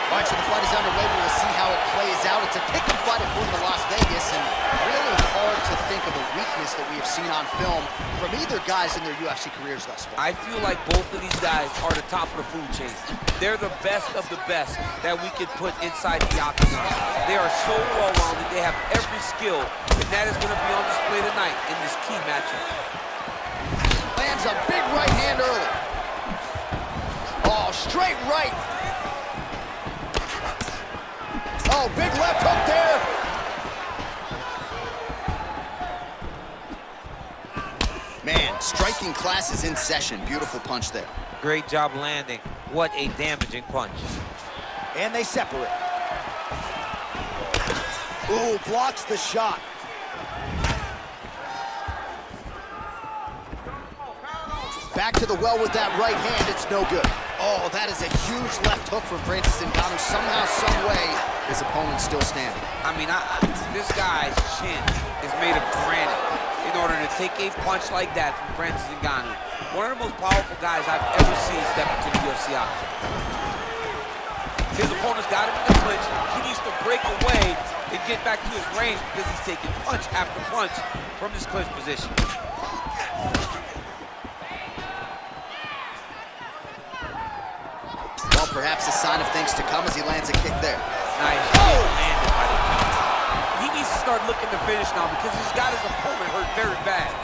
All right, so the fight is underway. We will see how it plays out. It's a pick-em fight according to Las Vegas, and really hard to think of a weakness that we have seen on film from either guys in their UFC careers thus far. I feel like both of these guys are the top of the food chain. They're the best of the best that we could put inside the octagon. They are so well-rounded. They have every skill, and that is going to be on display tonight in this key matchup. Lands a big right hand early. Oh, straight right. Oh, big left hook there. Man, striking class is in session. Beautiful punch there. Great job landing. What a damaging punch. And they separate. Ooh, blocks the shot. Back to the well with that right hand. It's no good. Oh, that is a huge left hook from Francis Ngannou. Somehow, some way, his opponent's still standing. I mean, this guy's chin is made of granite in order to take a punch like that from Francis Ngannou. One of the most powerful guys I've ever seen step into the UFC octagon. His opponent's got him in the clinch. He needs to break away and get back to his range because he's taking punch after punch from this clinch position. Well, perhaps a sign of things to come as he lands a kick there. Nice. Oh! Landed by the feet. He needs to start looking to finish now because he's got his opponent hurt very bad.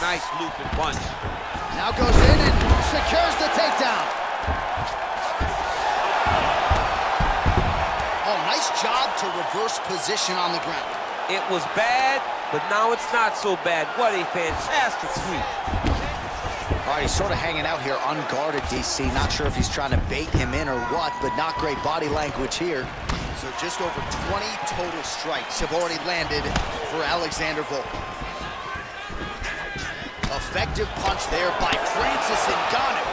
Nice looping punch. Now goes in and secures the takedown. Oh, nice job to reverse position on the ground. It was bad, but now it's not so bad. What a fantastic sweep. All All right, he's sort of hanging out here unguarded, DC. Not sure if he's trying to bait him in or what, but not great body language here. So just over 20 total strikes have already landed for Alexander Volkov. Effective punch there by Francis Ngannou.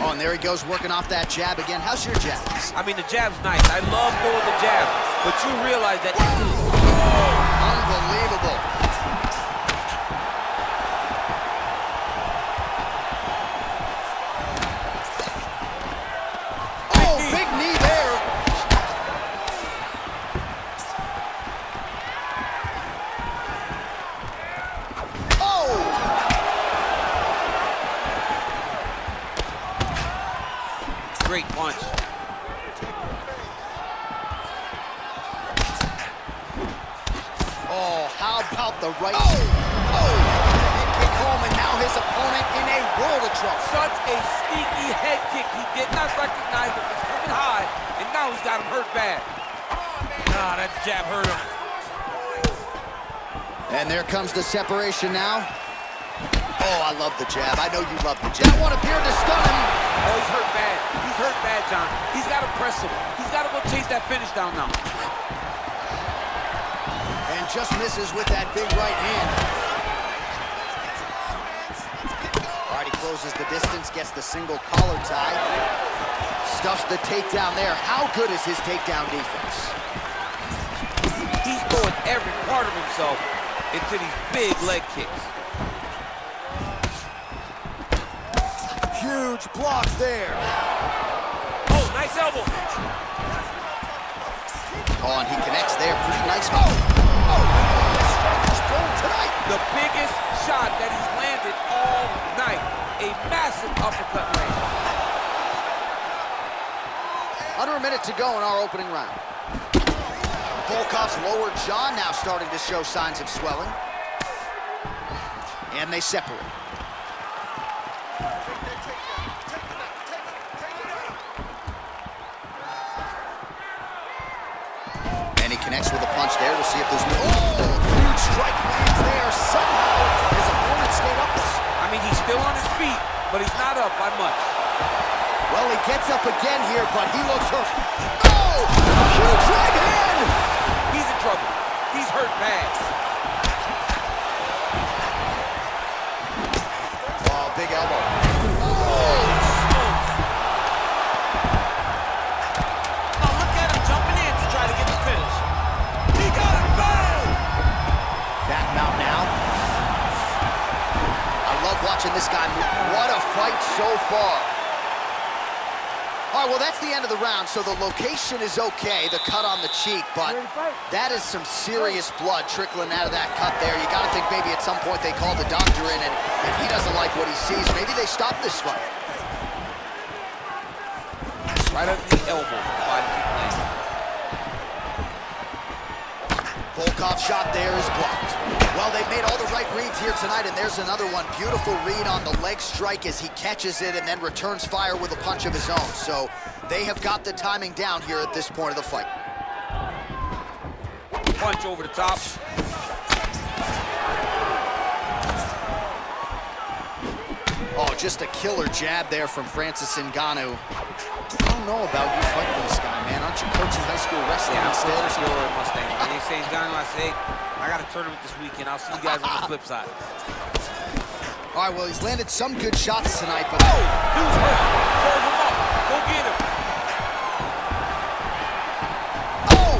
Oh, and there he goes, working off that jab again. How's your jab? I mean, the jab's nice. I love throwing the jab, but you realize that... Unbelievable. Great punch. Oh, how about the right? Kick home, and now his opponent in a world of trouble. Such a sneaky head kick. He did not recognize it was coming high, and now he's got him hurt bad. Ah, that jab hurt him. And there comes the separation now. Oh, I love the jab. I know you love the jab. That one appeared to stun him. Oh, he's hurt bad. He's hurt bad, John. He's got to press him. He's got to go chase that finish down now. And just misses with that big right hand. All right, he closes the distance, gets the single collar tie. Stuffs the takedown there. How good is his takedown defense? He's throwing every part of himself into these big leg kicks. Huge block there. Oh, nice elbow. Oh, and he connects there. Pretty nice. This strike is thrown tonight. The biggest shot that he's landed all night. A massive uppercut land. Under a minute to go in our opening round. Volkov's lower jaw now starting to show signs of swelling. And they separate. Connects with a punch there. We'll see if there's huge strike lands there. Somehow his opponent stayed up. I mean, he's still on his feet, but he's not up by much. Well, he gets up again here, but he looks hurt. Oh! Huge right hand! He's in trouble. He's hurt bad. Oh, big elbow. Watching this guy move. What a fight so far. All right, well, that's the end of the round, so the location is okay, the cut on the cheek, but that is some serious blood trickling out of that cut there. You got to think maybe at some point they called the doctor in, and if he doesn't like what he sees, maybe they stop this fight. Right under the elbow. Volkov's shot there is blocked. Well, they've made all the right reads here tonight, and there's another one. Beautiful read on the leg strike as he catches it and then returns fire with a punch of his own. So they have got the timing down here at this point of the fight. Punch over the top. Oh, just a killer jab there from Francis Ngannou. I don't know about you fighting this guy, man. Aren't you coaching high school wrestling instead? I'm still a Mustang. When they say Ngannou, I say, I got a tournament this weekend. I'll see you guys on the flip side. All right, well, he's landed some good shots tonight, but... Oh, dude's hurt. Serve him up. Go get him. Oh!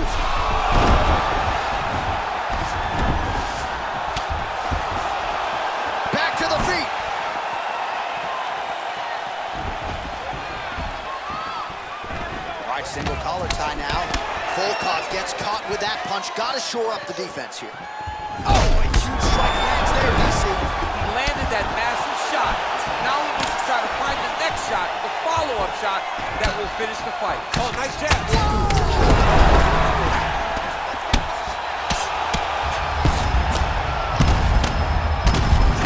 Back to the feet. All right, single collar tie now. Volkov gets caught with that punch. Got to shore up the defense here. Oh, a huge strike lands there, DC. He landed that massive shot. Now he needs to try to find the next shot, the follow-up shot that will finish the fight. Oh, nice jab.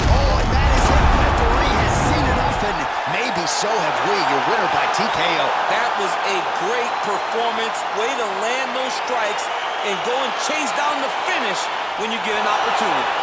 Oh, and that is it. Referee has seen enough, and maybe so have we. Your winner by TKO. That was a great performance. Way to land those strikes and go and chase down the finish when you get an opportunity.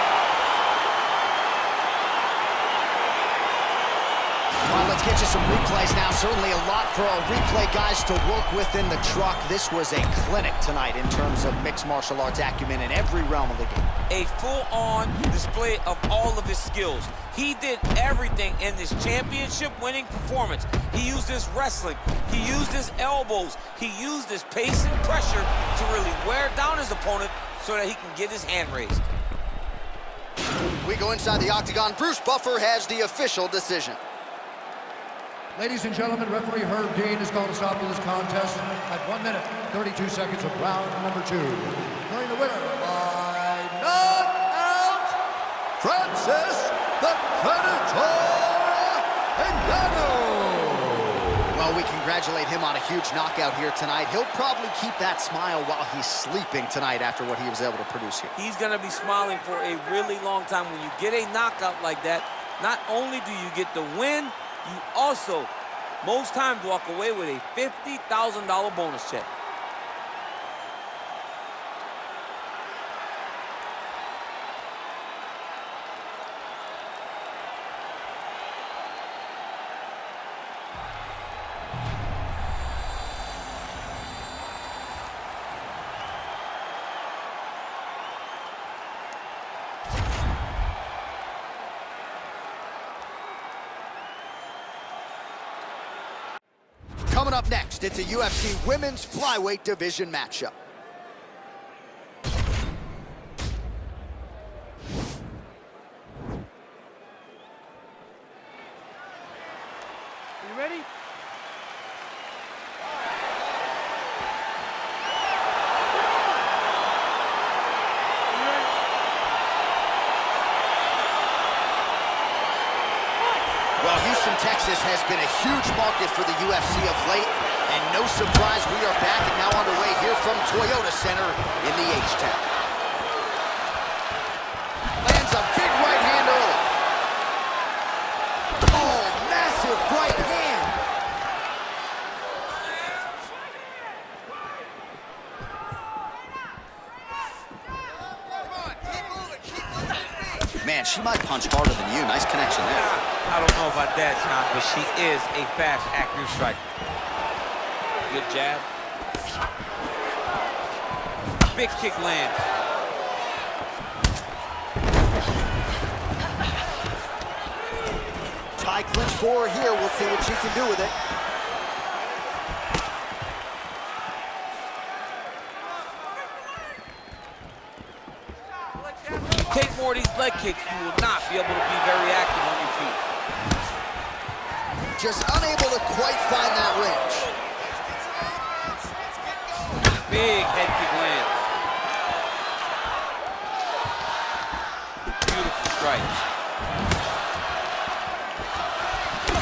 Let's get you some replays now. Certainly a lot for our replay guys to work with in the truck. This was a clinic tonight in terms of mixed martial arts acumen in every realm of the game. A full-on display of all of his skills. He did everything in this championship-winning performance. He used his wrestling. He used his elbows. He used his pace and pressure to really wear down his opponent so that he can get his hand raised. We go inside the octagon. Bruce Buffer has the official decision. Ladies and gentlemen, referee Herb Dean has called a stop to this contest at 1 minute, 32 seconds of round number 2. Declaring the winner by knockout, Francis the Predator Ngannou. Well, we congratulate him on a huge knockout here tonight. He'll probably keep that smile while he's sleeping tonight after what he was able to produce here. He's going to be smiling for a really long time. When you get a knockout like that, not only do you get the win, you also, most times, walk away with a $50,000 bonus check. Coming up next, it's a UFC Women's Flyweight Division matchup. Are you ready? Well, Houston, Texas has been a huge market for the UFC of late, and no surprise, we are back and now underway here from Toyota Center in the H-Town. Lands a big right hand early. Oh, massive right hand. Man, she might punch harder than you. Nice connection there. I don't know about that, John, but she is a fast, accurate striker. Good jab. Big kick lands. Tie clinch for her here. We'll see what she can do with it. Take more of these leg kicks, you will not be able to be very active on your feet. Just unable to quite find that range. Big head kick lands. Beautiful strikes.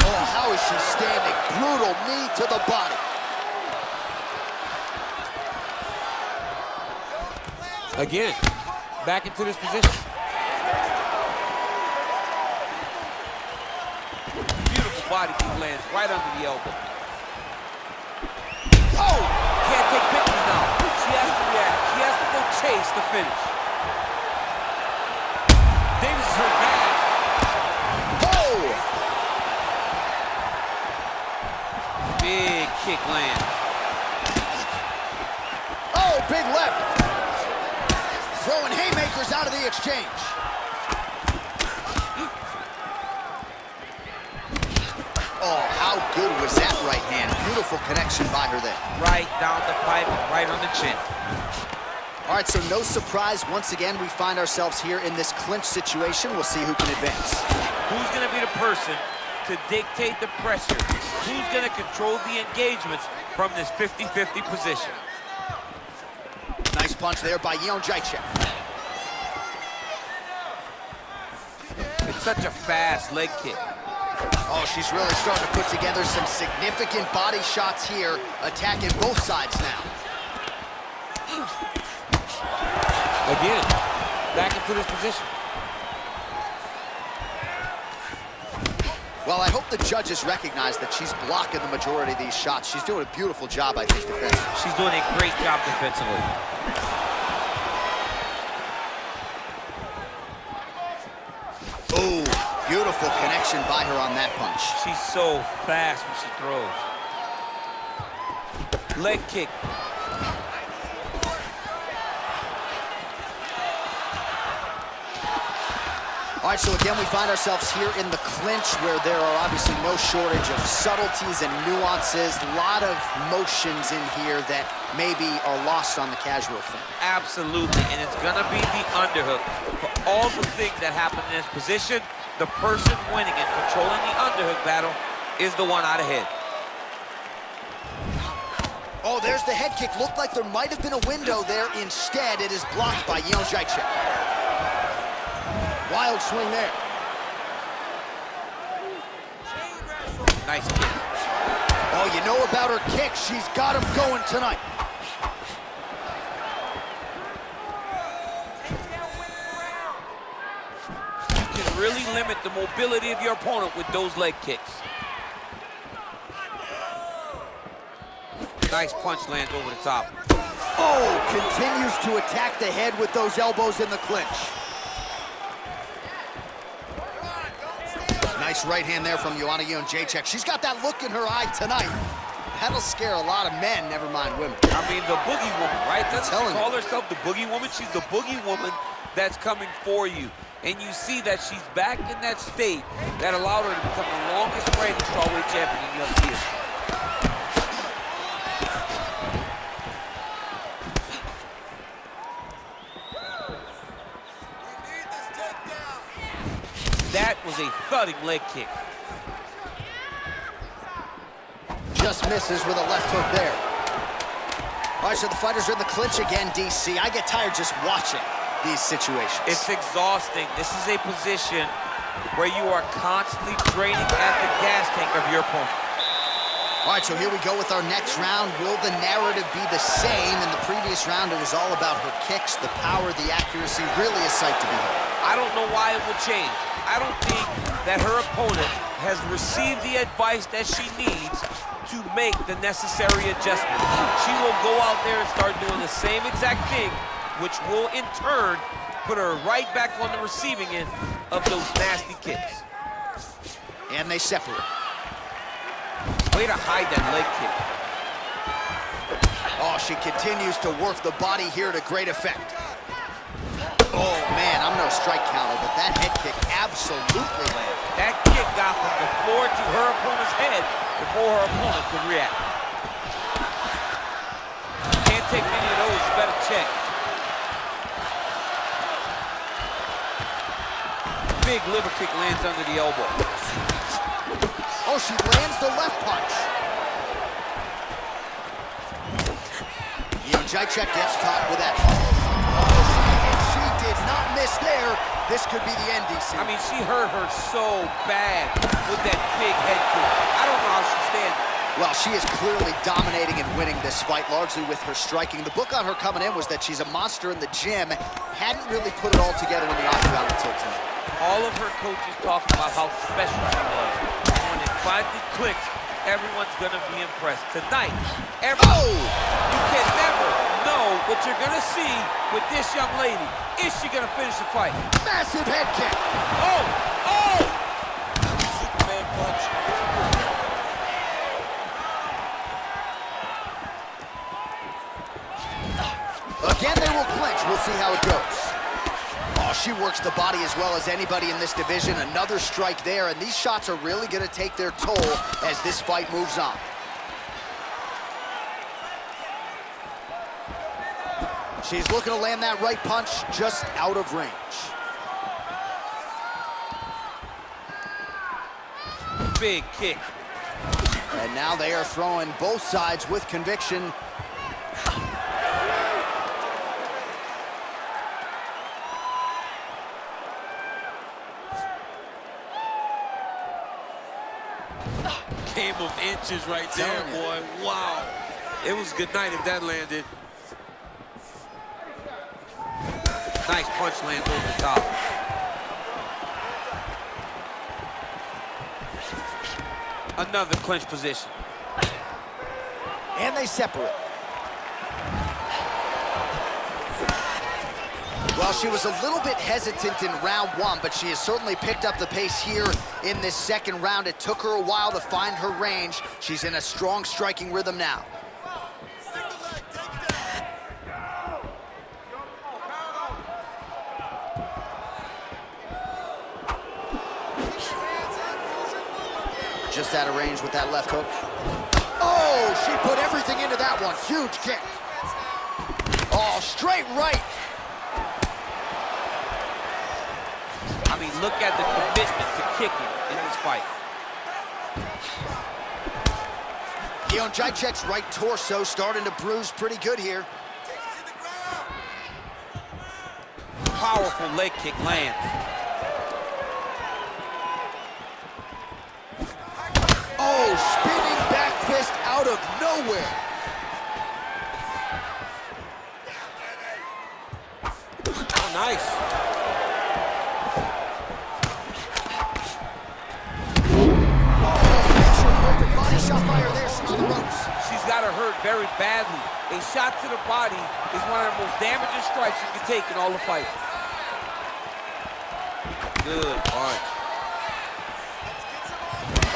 Oh, how is she standing? Brutal knee to the body. Again, back into this position. Beautiful body kick lands right under the elbow. Oh! Can't take pictures now. She has to react. She has to go chase the finish. Davis is hurt bad. Oh! Big kick land. Oh, big left. Throwing haymakers out of the exchange. Oh, how good was that right hand? Beautiful connection by her there. Right down the pipe, right on the chin. All right, so no surprise. Once again, we find ourselves here in this clinch situation. We'll see who can advance. Who's going to be the person to dictate the pressure? Who's going to control the engagements from this 50-50 position? Nice punch there by Yeon Jaichek. It's such a fast leg kick. Oh, she's really starting to put together some significant body shots here, attacking both sides now. Again, back into this position. Well, I hope the judges recognize that she's blocking the majority of these shots. She's doing a beautiful job, I think, defensively. She's doing a great job defensively. Oh, Beautiful connection by her on that punch. She's so fast when she throws. Leg kick. All right, so again, we find ourselves here in the clinch where there are obviously no shortage of subtleties and nuances. A lot of motions in here that maybe are lost on the casual fan. Absolutely, and it's gonna be the underhook. For all the things that happen in this position, the person winning and controlling the underhook battle is the one out ahead. Oh, there's the head kick. Looked like there might have been a window there. Instead, it is blocked by Untitled. Wild swing there. Nice kick. Oh, you know about her kick. She's got him going tonight. You can really limit the mobility of your opponent with those leg kicks. Nice punch lands over the top. Oh, continues to attack the head with those elbows in the clinch. Nice right hand there from Joanna Jędrzejczyk. She's got that look in her eye tonight. That'll scare a lot of men, never mind women. I mean, the boogie woman, right? Doesn't she call you. herself the boogie woman? She's the boogie woman that's coming for you. And you see that she's back in that state that allowed her to become the longest reigning strawweight champion in UFC history. That was a thudding leg kick. Just misses with a left hook there. All right, so the fighters are in the clinch again, DC. I get tired just watching these situations. It's exhausting. This is a position where you are constantly draining at the gas tank of your opponent. All right, so here we go with our next round. Will the narrative be the same? In the previous round, it was all about her kicks, the power, the accuracy, really a sight to behold. I don't know why it will change. I don't think that her opponent has received the advice that she needs to make the necessary adjustments. She will go out there and start doing the same exact thing, which will in turn put her right back on the receiving end of those nasty kicks. And they separate. Way to hide that leg kick. Oh, she continues to work the body here to great effect. Oh, man, I'm no strike counter, but that head kick absolutely landed. That kick got from the floor to her opponent's head before her opponent could react. Can't take many of those, you better check. Big liver kick lands under the elbow. Oh, she lands the left punch. Jędrzejczyk gets caught with that. She did not miss there. This could be the end, DC. I mean, she hurt her so bad with that big head kick. I don't know how she stands. Well, she is clearly dominating and winning this fight, largely with her striking. The book on her coming in was that she's a monster in the gym. Hadn't really put it all together in the octagon until tonight. All of her coaches talked about how special she was. And when it finally clicks, everyone's gonna be impressed. Tonight, you can never know what you're gonna see with this young lady. Is she gonna finish the fight? Massive head kick. Oh! Oh! Superman punch. Again, they will clinch. We'll see how it goes. Oh, she works the body as well as anybody in this division. Another strike there, and these shots are really going to take their toll as this fight moves on. She's looking to land that right punch just out of range. Big kick. And now they are throwing both sides with conviction. Game of inches right there, boy. Wow. It was good night if that landed. Nice punch lands over the top. Another clinch position. And they separate. Well, she was a little bit hesitant in round one, but she has certainly picked up the pace here in this second round. It took her a while to find her range. She's in a strong striking rhythm now. Just out of range with that left hook. Oh, she put everything into that one. Huge kick. Oh, straight right. I mean, look at the commitment to kicking in this fight. Jacek's right torso starting to bruise pretty good here. Powerful leg kick lands. Oh, spinning back fist out of nowhere. Oh, nice. Perfect body shot by her there, smooth the ropes. She's got her hurt very badly. A shot to the body is one of the most damaging strikes you can take in all the fight. Good punch.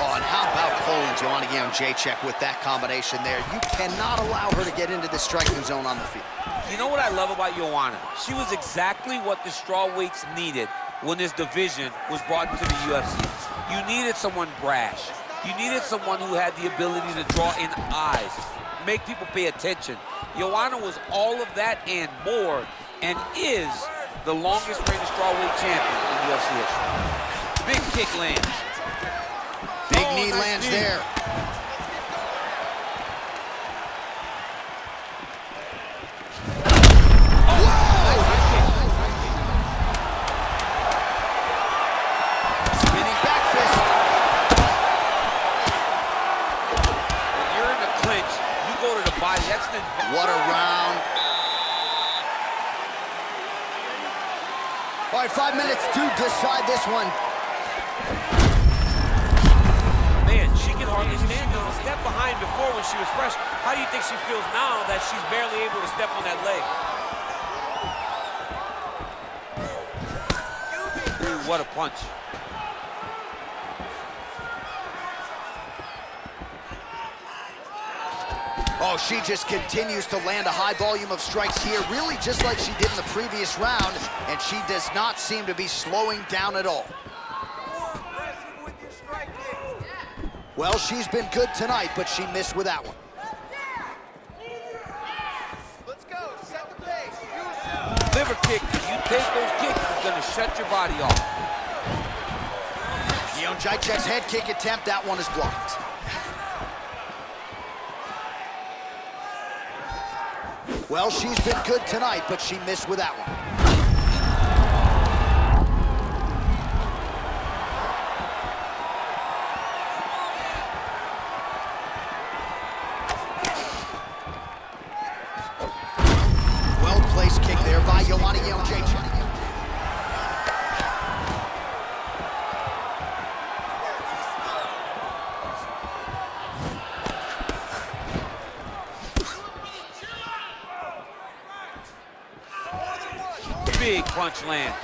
Oh, and how about pulling Jacek with that combination there? You cannot allow her to get into the striking zone on the field. You know what I love about Joanna? She was exactly what the strawweights needed when this division was brought into the UFC. You needed someone brash. You needed someone who had the ability to draw in eyes, make people pay attention. Joanna was all of that and more, and is the longest reigning strawweight champion in UFC history. Big kick lands. Big knee lands there. Spinning back fist. When you're in the clinch, you go to the body. That's the... What a round. All right, 5 minutes to decide this one. Man, she can hardly stand on a step behind before when she was fresh. How do you think she feels now that she's barely able to step on that leg? Ooh, what a punch. Oh, she just continues to land a high volume of strikes here, really just like she did in the previous round, and she does not seem to be slowing down at all. Well, she's been good tonight, but she missed with that one. Let's go, set the pace. Liver kick, if you take those kicks, it's gonna shut your body off. Jacek's head kick attempt, that one is blocked. Well, she's been good tonight, but she missed with that one. Well-placed kick there by Joanna Jacek. Big punch lands.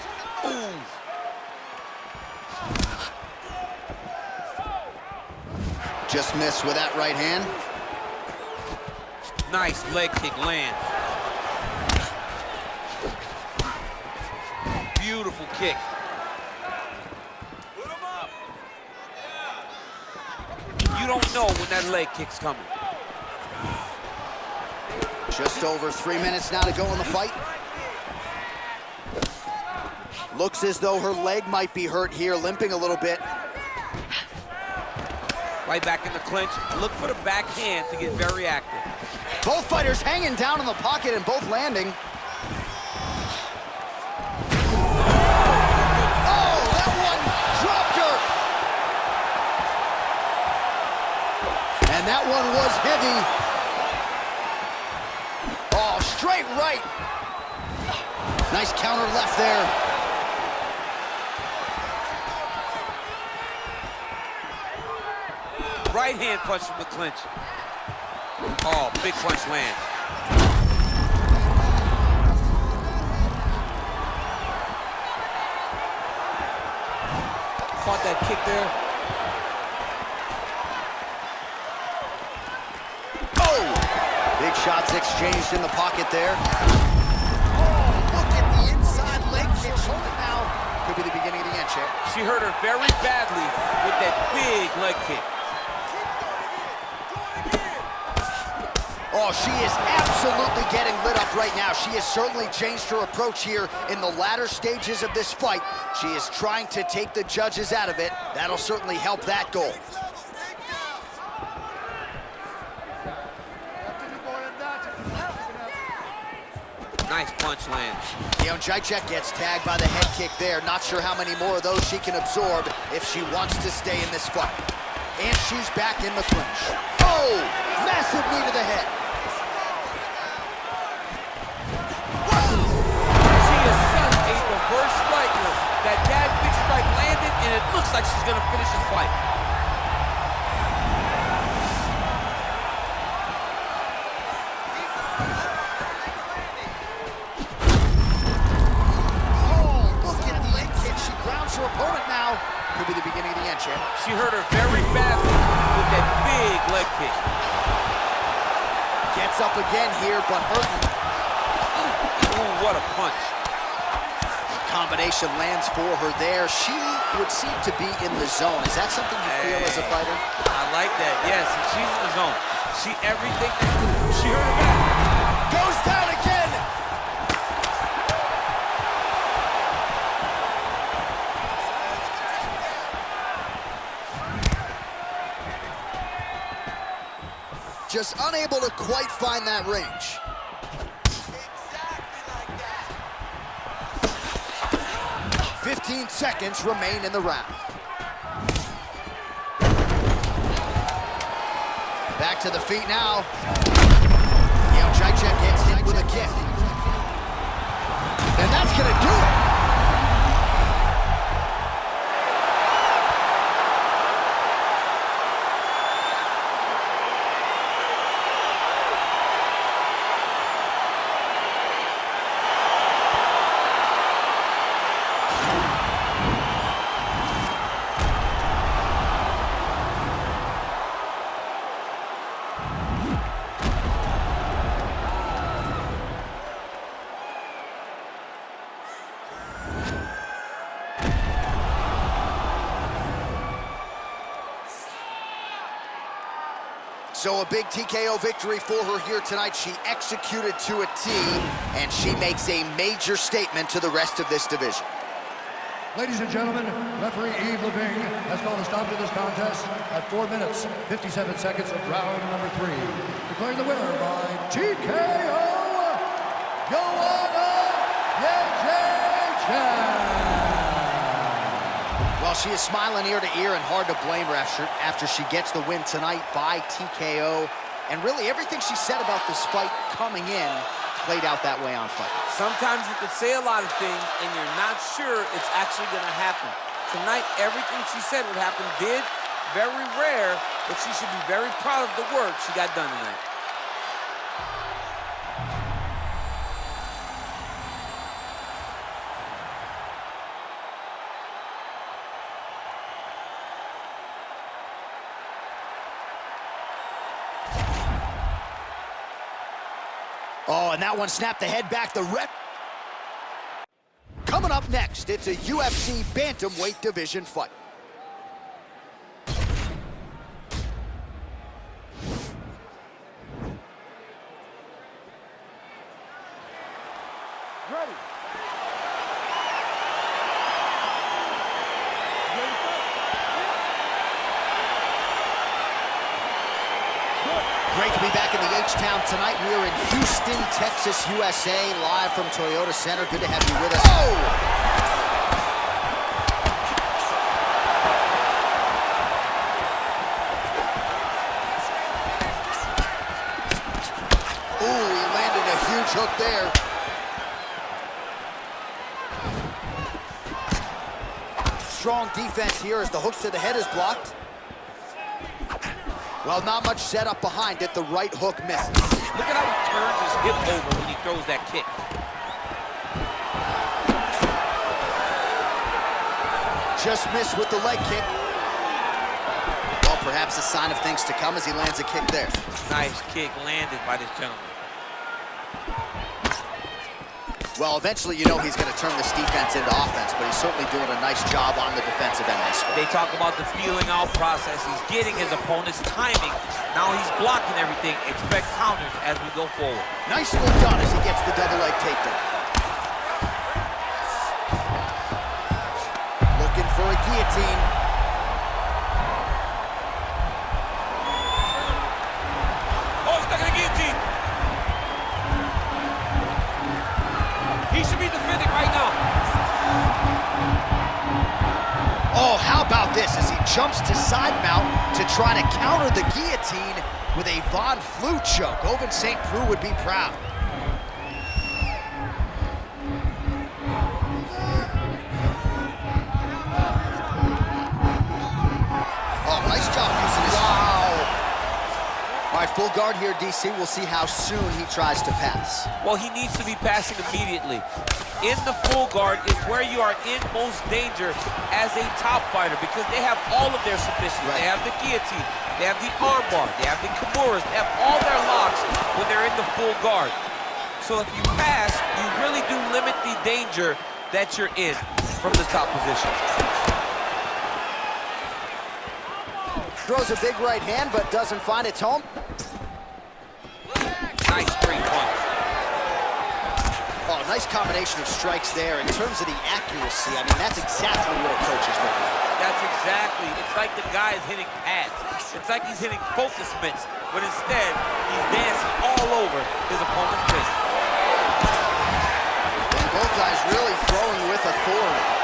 Ooh. Just missed with that right hand. Nice leg kick lands. Beautiful kick. You don't know when that leg kick's coming. Just over 3 minutes now to go in the fight. Looks as though her leg might be hurt here, limping a little bit. Right back in the clinch. Look for the backhand to get very active. Both fighters hanging down in the pocket and both landing. Oh, that one dropped her. And that one was heavy. Oh, straight right. Nice counter left there. Right hand punch from the clinch. Oh, big punch land. Caught that kick there. Oh! Big shots exchanged in the pocket there. Oh, look at the inside leg kick. Hold it now. Could be the beginning of the end, Champ. She hurt her very badly with that big leg kick. Oh, she is absolutely getting lit up right now. She has certainly changed her approach here in the latter stages of this fight. She is trying to take the judges out of it. That'll certainly help that goal. Nice punch lands. Untitled gets tagged by the head kick there. Not sure how many more of those she can absorb if she wants to stay in this fight. And she's back in the clinch. Oh, massive knee to the head. She is such a reverse striker. That bad big strike landed, and it looks like she's gonna finish this fight. Her opponent now. Could be the beginning of the end, Champ. She hurt her very badly with that big leg kick. Gets up again here, but hurting. Ooh, what a punch. Combination lands for her there. She would seem to be in the zone. Is that something you feel as a fighter? I like that, yes. She's in the zone. She everything. She hurt her back. Goes down again. Just unable to quite find that range. Exactly like that. 15 seconds remain in the round. Back to the feet now. Untitled gets hit with a kick. And that's gonna do it. So a big TKO victory for her here tonight. She executed to a T, and she makes a major statement to the rest of this division. Ladies and gentlemen, referee Yves Leving has called a stop to this contest at 4 minutes, 57 seconds of round number 3. Declaring the winner by TKO, Joanna Jędrzejczyk. Well, she is smiling ear to ear, and hard to blame her after she gets the win tonight by TKO. And really, everything she said about this fight coming in played out that way on fight. Sometimes you can say a lot of things, and you're not sure it's actually going to happen. Tonight, everything she said would happen did. Very rare, but she should be very proud of the work she got done tonight. Oh, and that one snapped the head back. The rep. Coming up next, it's a UFC Bantamweight division fight. Ready. Great to be back in the H-Town tonight. We are in Houston, Texas, USA, live from Toyota Center. Good to have you with us. Oh! Ooh, he landed a huge hook there. Strong defense here as the hook to the head is blocked. Well, not much setup behind it. The right hook misses. Look at how he turns his hip over when he throws that kick. Just missed with the leg kick. Well, perhaps a sign of things to come as he lands a kick there. Nice kick landed by this gentleman. Well, eventually you know he's going to turn this defense into offense, but he's certainly doing a nice job on the defensive end this fight. They talk about the feeling out process. He's getting his opponent's timing. Now he's blocking everything. Expect counters as we go forward. Nicely done as he gets the double leg takedown. Looking for a guillotine. Oh, he's stuck in a guillotine. He should be defending right now. Oh, how about this as he jumps to side mount to try to counter the guillotine with a Von Flue choke. Ovince St. Preux would be proud. Oh, nice job using his... Wow. All right, full guard here, DC. We'll see how soon he tries to pass. Well, he needs to be passing immediately. In the full guard is where you are in most danger as a top fighter because they have all of their submissions. Right. They have the guillotine, they have the armbar, they have the kimuras, they have all their locks when they're in the full guard. So if you pass, you really do limit the danger that you're in from the top position. Throws a big right hand, but doesn't find its home. Nice straight punch. Oh, nice combination of strikes there. In terms of the accuracy, I mean, that's exactly what a coach is looking for. That's exactly. It's like the guy is hitting pads. It's like he's hitting focus mitts, but instead, he's dancing all over his opponent's face. And both guys really throwing with authority.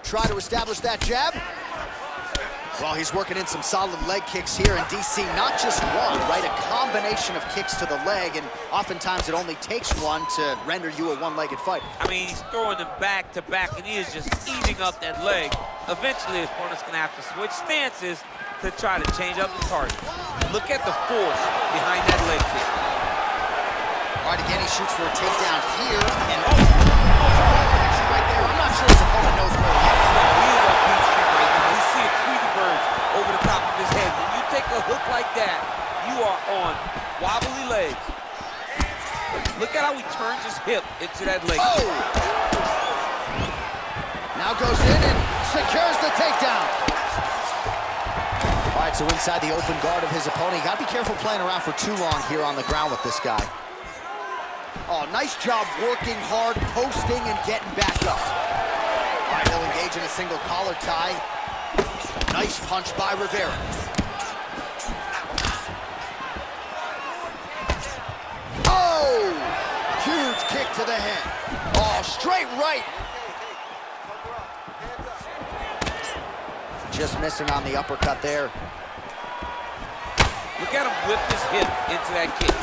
Try to establish that jab. Well, he's working in some solid leg kicks here in DC. Not just one, right? A combination of kicks to the leg, and oftentimes it only takes one to render you a one-legged fighter. I mean, he's throwing them back to back, and he is just eating up that leg. Eventually, his opponent's gonna have to switch stances to try to change up the target. Look at the force behind that leg kick. All right, again, he shoots for a takedown here, and actually right there, I'm not sure his opponent knows where he is. No, he is on beat street right now. He's seeing Tweety birds over the top of his head. When you take a hook like that, you are on wobbly legs. Look at how he turns his hip into that leg. Oh! Now goes in and secures the takedown. All right, so inside the open guard of his opponent. You gotta be careful playing around for too long here on the ground with this guy. Oh, nice job working hard, posting, and getting back up. All right, he'll engage in a single collar tie. Nice punch by Rivera. Oh! Huge kick to the head. Oh, straight right. Just missing on the uppercut there. Look at him whip his hip into that kick.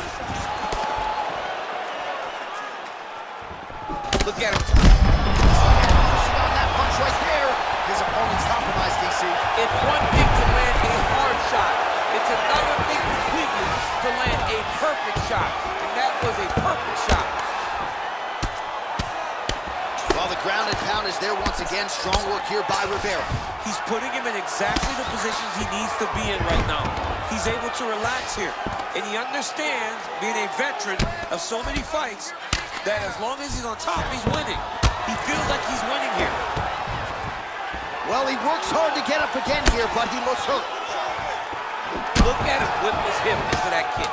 Look at him. On that punch right there, his opponent's compromised, DC. It's one thing to land a hard shot. It's another thing completely to land a perfect shot. And that was a perfect shot. Well, the ground and pound is there once again. Strong work here by Rivera. He's putting him in exactly the positions he needs to be in right now. He's able to relax here. And he understands, being a veteran of so many fights, that as long as he's on top, he's winning. He feels like he's winning here. Well, he works hard to get up again here, but he looks hurt. Look at him whip his hip into that kick.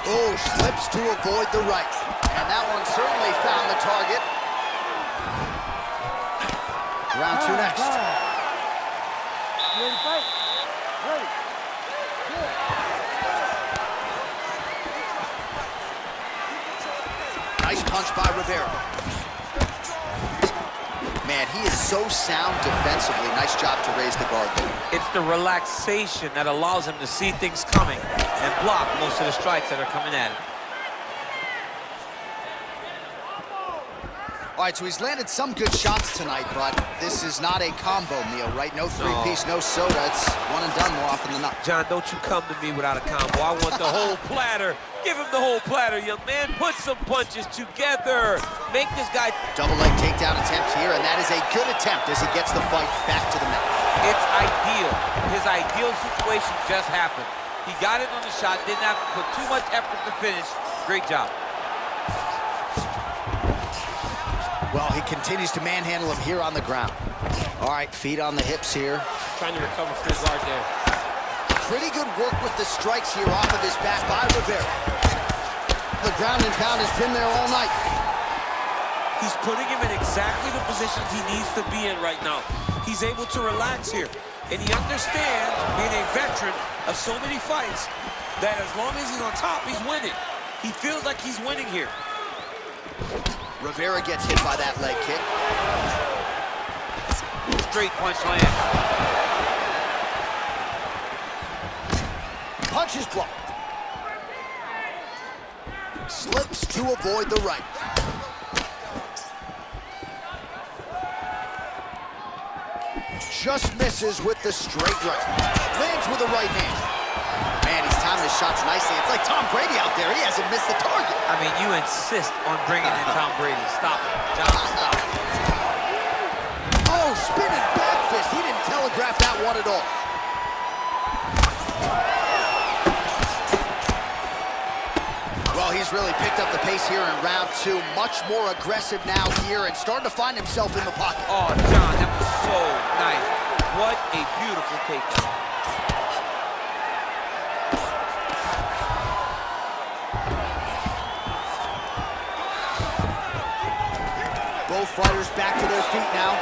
Oh, slips to avoid the right. And that one certainly found the target. Round two next. Ready to fight? Ready. Good. Nice punch by Rivera. Man, he is so sound defensively. Nice job to raise the guard there. It's the relaxation that allows him to see things coming and block most of the strikes that are coming at him. All right, so he's landed some good shots tonight, but this is not a combo meal, right? No three-piece, no soda. It's one and done more often than not. John, don't you come to me without a combo. I want the whole platter Give him the whole platter, young man. Put some punches together. Make this guy... Double leg takedown attempt here, and that is a good attempt as he gets the fight back to the mat. It's ideal. His ideal situation just happened. He got it on the shot, didn't have to put too much effort to finish. Great job. Well, he continues to manhandle him here on the ground. All right, feet on the hips here. Trying to recover full guard there. Pretty good work with the strikes here off of his back by Rivera. The ground and pound has been there all night. He's putting him in exactly the positions he needs to be in right now. He's able to relax here. And he understands, being a veteran of so many fights, that as long as he's on top, he's winning. He feels like he's winning here. Rivera gets hit by that leg kick. Straight punch lands. Punch is blocked. Slips to avoid the right. Just misses with the straight right. Lands with the right hand. Man, he's timing his shots nicely. It's like Tom Brady out there. He hasn't missed the target. I mean, you insist on bringing in Tom Brady. Stop it, John, stop it. Oh, spinning back fist. He didn't telegraph that one at all. Well, he's really picked up the pace here in round two. Much more aggressive now here and starting to find himself in the pocket. Oh, John, that was so nice. What a beautiful takedown. Both fighters back to their feet now.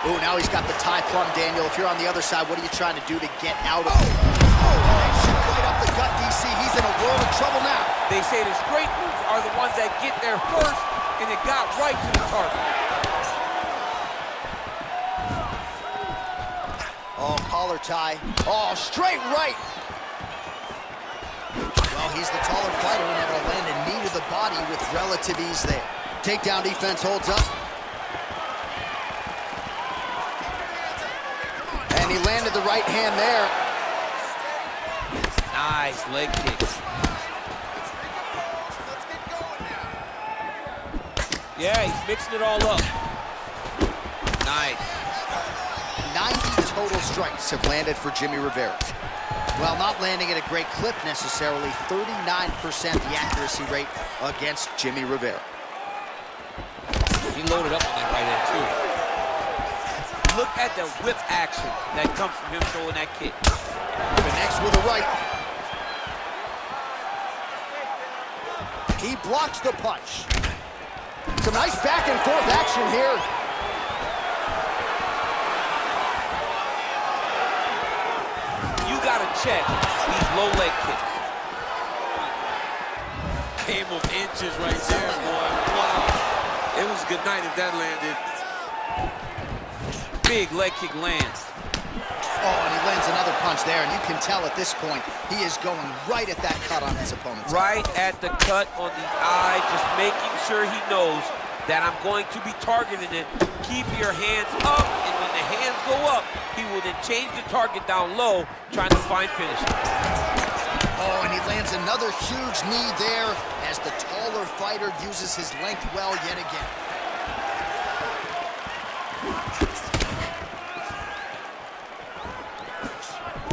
Oh, now he's got the tie plum, Daniel. If you're on the other side, what are you trying to do to get out of it? Oh, right up the gut, DC. He's in a world of trouble now. They say the straight moves are the ones that get there first, and it got right to the target. Oh, collar tie. Oh, straight right. Well, he's the taller fighter and able to land a knee to the body with relative ease there. Takedown defense holds up. And he landed the right hand there. Nice leg kick. Yeah, he's mixing it all up. Nice. 90 total strikes have landed for Jimmy Rivera. Well, not landing at a great clip necessarily, 39% the accuracy rate against Jimmy Rivera. He loaded up on that right hand, too. Look at the whip action that comes from him throwing that kick. Connects with a right. He blocks the punch. Some nice back and forth action here. You gotta check these low leg kicks. Game of inches right there, boy. Wow. It was a good night if that landed. Big leg kick lands. Oh, and he lands another punch there, and you can tell at this point, he is going right at that cut on his opponent's Right at the cut on the eye, just making sure he knows that I'm going to be targeting it. Keep your hands up, and when the hands go up, he will then change the target down low, trying to find finish. Oh, and he lands another huge knee there as the taller fighter uses his length well yet again.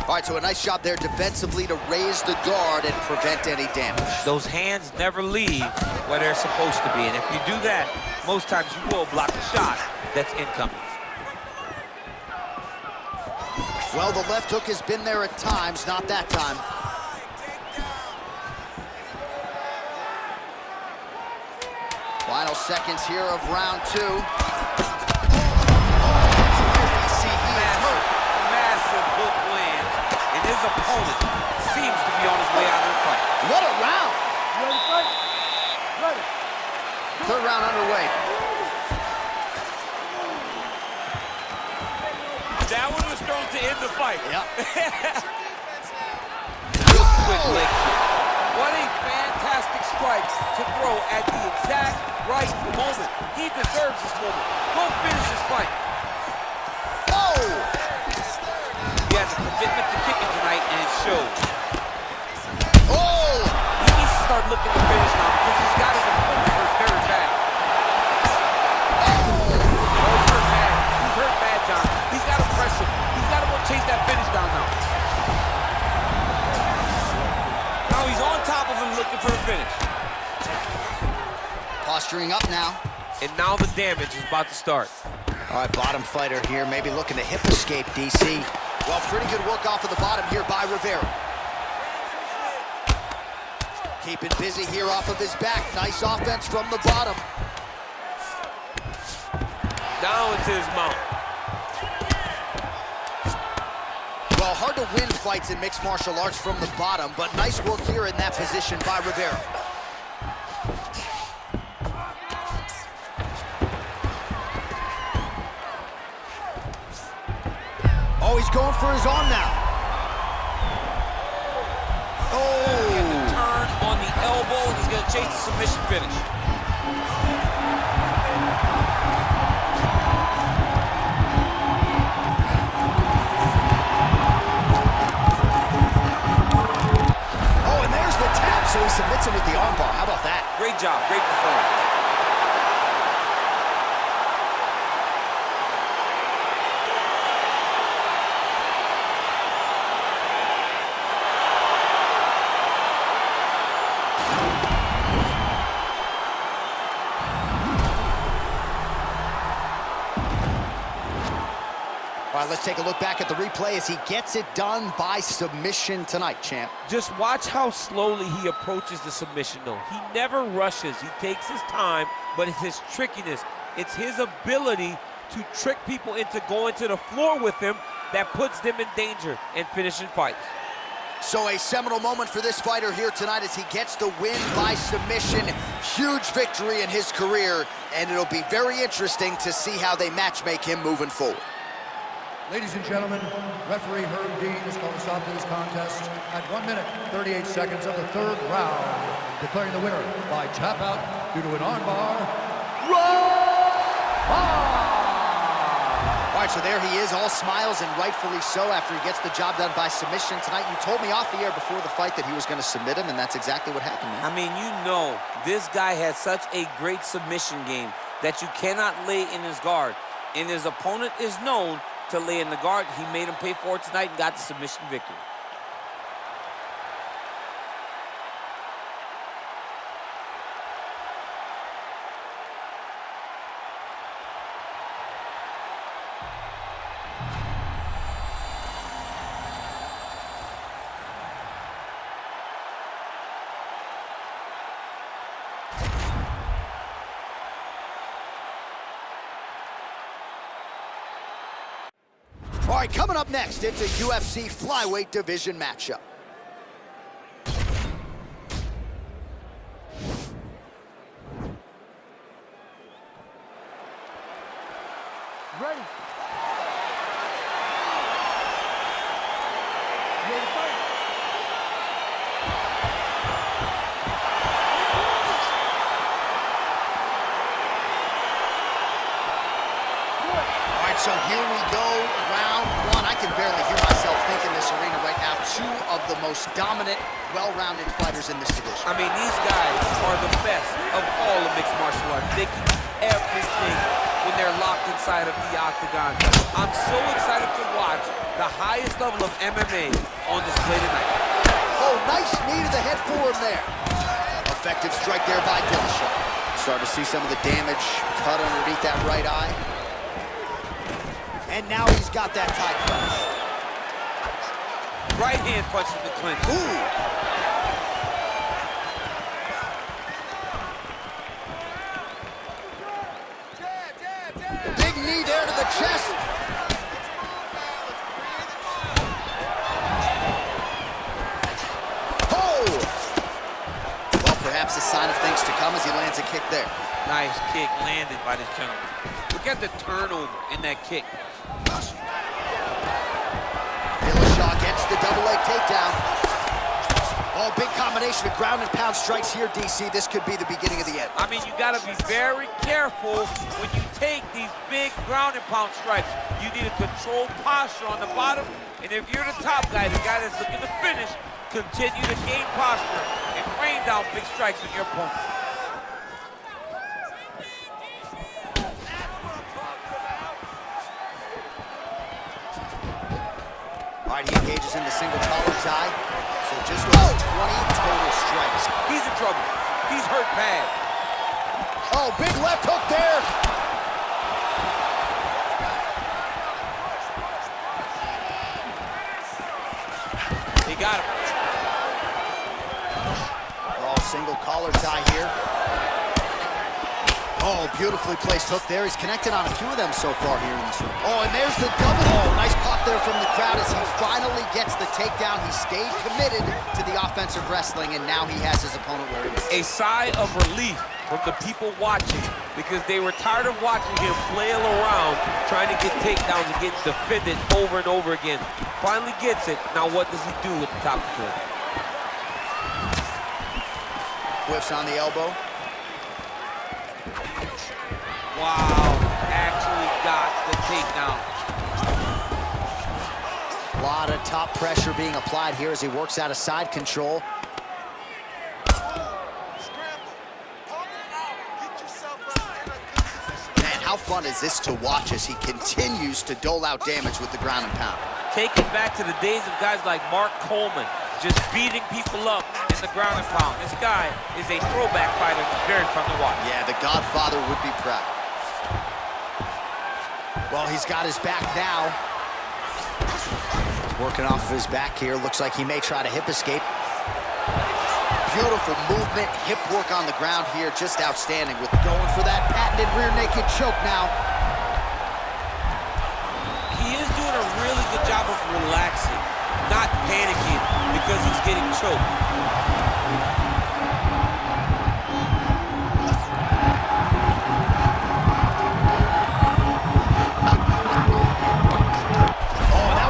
All right, so a nice job there defensively to raise the guard and prevent any damage. Those hands never leave where they're supposed to be, and if you do that, most times you will block a shot that's incoming. Well, the left hook has been there at times, not that time. Final seconds here of round two. Massive hook lands, and his opponent seems to be on his way out of the fight. What a round! You ready to fight? Ready. Third round underway. That one was thrown to end the fight. Yep. Quick leg kick. What a fantastic strike to throw at the exact right moment. He deserves this moment. Go finish this fight. Oh! He has a commitment to kicking tonight, and it shows. Oh! He's looking to finish now because he's got his opponent hurt very bad. Oh, he's hurt bad. He's hurt bad, John. He's got to press him. He's got to go chase that finish down now. Now he's on top of him looking for the finish. Posturing up now. And now the damage is about to start. All right, bottom fighter here, maybe looking to hip escape, DC. Well, pretty good work off of the bottom here by Rivera. Keeping busy here off of his back. Nice offense from the bottom. Down into his mount. Well, hard to win fights in mixed martial arts from the bottom, but nice work here in that position by Rivera. Oh, he's going for his arm now. Oh! Get the turn on the elbow, and he's going to chase the submission finish. Oh, and there's the tap, so he submits him with the armbar. How about that? Great job, great performance. All right, let's take a look back at the replay as he gets it done by submission tonight, champ. Just watch how slowly he approaches the submission, though. He never rushes. He takes his time, but it's his trickiness. It's his ability to trick people into going to the floor with him that puts them in danger and finishing fights. So a seminal moment for this fighter here tonight as he gets the win by submission. Huge victory in his career, and it'll be very interesting to see how they matchmake him moving forward. Ladies and gentlemen, referee Herb Dean has called a stop to this contest at 1 minute, 38 seconds of the third round, declaring the winner by tap out due to an armbar, All right, so there he is, all smiles and rightfully so after he gets the job done by submission tonight. You told me off the air before the fight that he was going to submit him, and that's exactly what happened, man. I mean, you know, this guy has such a great submission game that you cannot lay in his guard. And his opponent is known to lay in the guard. He made him pay for it tonight and got the submission victory. All right, coming up next, it's a UFC flyweight division matchup. Ready? You ready to fight? All right, so here we go, round one. I can barely hear myself think in this arena right now. Two of the most dominant, well-rounded fighters in this division. I mean, these guys are the best of all of mixed martial arts. They can do everything when they're locked inside of the octagon. I'm so excited to watch the highest level of MMA on display tonight. Oh, nice knee to the head for him there. Effective strike there by Dillashaw. Start to see some of the damage cut underneath that right eye. And now he's got that tie punch. Right hand punches the clinch. Ooh. Big knee there to the chest. Oh! Well, perhaps a sign of things to come as he lands a kick there. Nice kick landed by this gentleman. Look at the turnover in that kick. Dillashaw gets the double leg takedown. Oh, big combination of ground and pound strikes here, DC. This could be the beginning of the end. I mean, you got to be very careful when you take these big ground and pound strikes. You need a controlled posture on the bottom, and if you're the top guy, the guy that's looking to finish, continue to gain posture and rain down big strikes on your opponent. All right, he engages in the single collar tie. So just over 20 total strikes. He's in trouble. He's hurt bad. Oh, big left hook there. He got him. Oh, single collar tie here. Oh, beautifully placed hook there. He's connected on a few of them so far here in this room. Oh, and there's the double. Oh, nice pop there from the crowd as he finally gets the takedown. He stayed committed to the offensive wrestling, and now he has his opponent where he is. A sigh of relief from the people watching because they were tired of watching him flail around trying to get takedowns and get defended over and over again. Finally gets it. Now what does he do with the top control? Whiffs on the elbow. Wow, actually got the takedown. A lot of top pressure being applied here as he works out of side control. Man, how fun is this to watch as he continues to dole out damage with the ground and pound? Take it back to the days of guys like Mark Coleman, just beating people up in the ground and pound. This guy is a throwback fighter, very fun to watch. Yeah, the Godfather would be proud. Well, he's got his back now. Working off of his back here. Looks like he may try to hip escape. Beautiful movement, hip work on the ground here. Just outstanding with going for that patented rear naked choke now. He is doing a really good job of relaxing, not panicking because he's getting choked.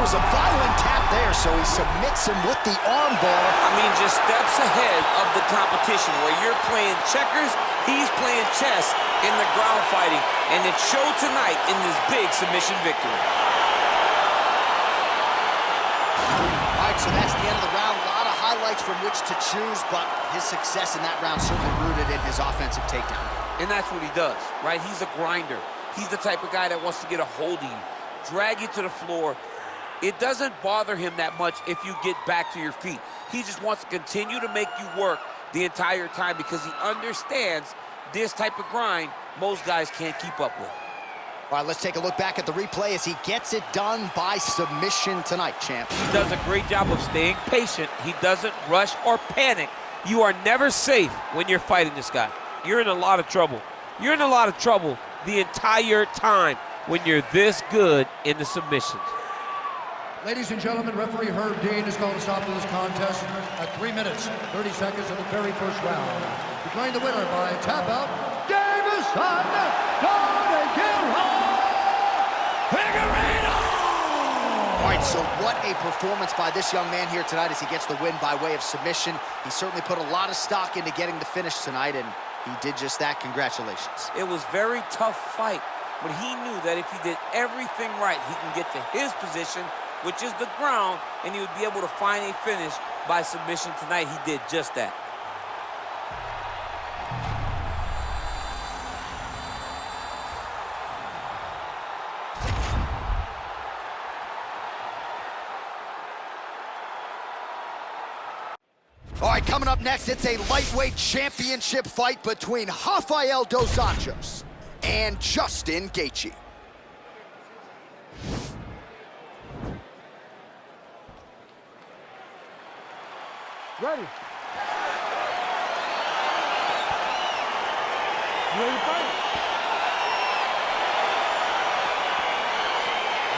A violent tap there, so he submits him with the arm bar. I mean, just steps ahead of the competition. Where you're playing checkers, he's playing chess in the ground fighting, and it showed tonight in this big submission victory. All right, so that's the end of the round. A lot of highlights from which to choose, but his success in that round certainly rooted in his offensive takedown. And that's what he does, right? He's a grinder. He's the type of guy that wants to get a hold of you, drag you to the floor. It doesn't bother him that much if you get back to your feet. He just wants to continue to make you work the entire time because he understands this type of grind most guys can't keep up with. All right, let's take a look back at the replay as he gets it done by submission tonight, champ. He does a great job of staying patient. He doesn't rush or panic. You are never safe when you're fighting this guy. You're in a lot of trouble. You're in a lot of trouble the entire time when you're this good in the submissions. Ladies and gentlemen, referee Herb Dean has called a stop to this contest at 3 minutes, 30 seconds of the very first round. Declaring the winner by tap out, Davison Figueiredo! All right, so what a performance by this young man here tonight as he gets the win by way of submission. He certainly put a lot of stock into getting the finish tonight, and he did just that. Congratulations. It was a very tough fight, but he knew that if he did everything right, he can get to his position, which is the ground, and he would be able to find a finish by submission tonight. He did just that. All right, coming up next, it's a lightweight championship fight between Rafael dos Anjos and Justin Gaethje. Ready. You ready to fight?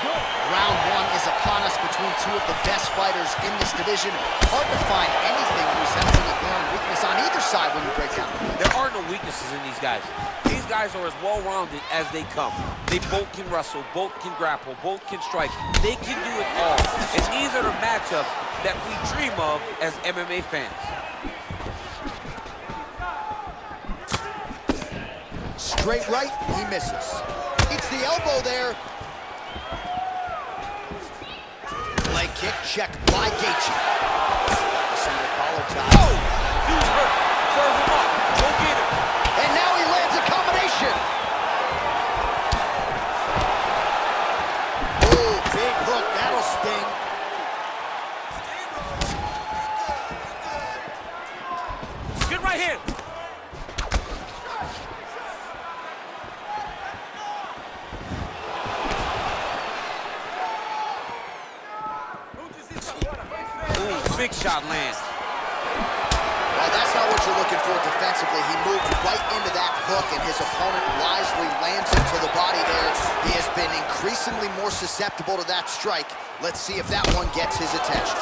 Good. Round one is upon us between two of the best fighters in this division. Hard to find anything resembling a glaring weakness on either side when you break down. There are no weaknesses in these guys. These guys are as well-rounded as they come. They both can wrestle, both can grapple, both can strike. They can do it all. And these are the matchups that we dream of as MMA fans. Straight right, he misses. It's the elbow there. Leg kick checked by Gaethje. Big shot lands. Well, that's not what you're looking for defensively. He moved right into that hook, and his opponent wisely lands into the body there. He has been increasingly more susceptible to that strike. Let's see if that one gets his attention.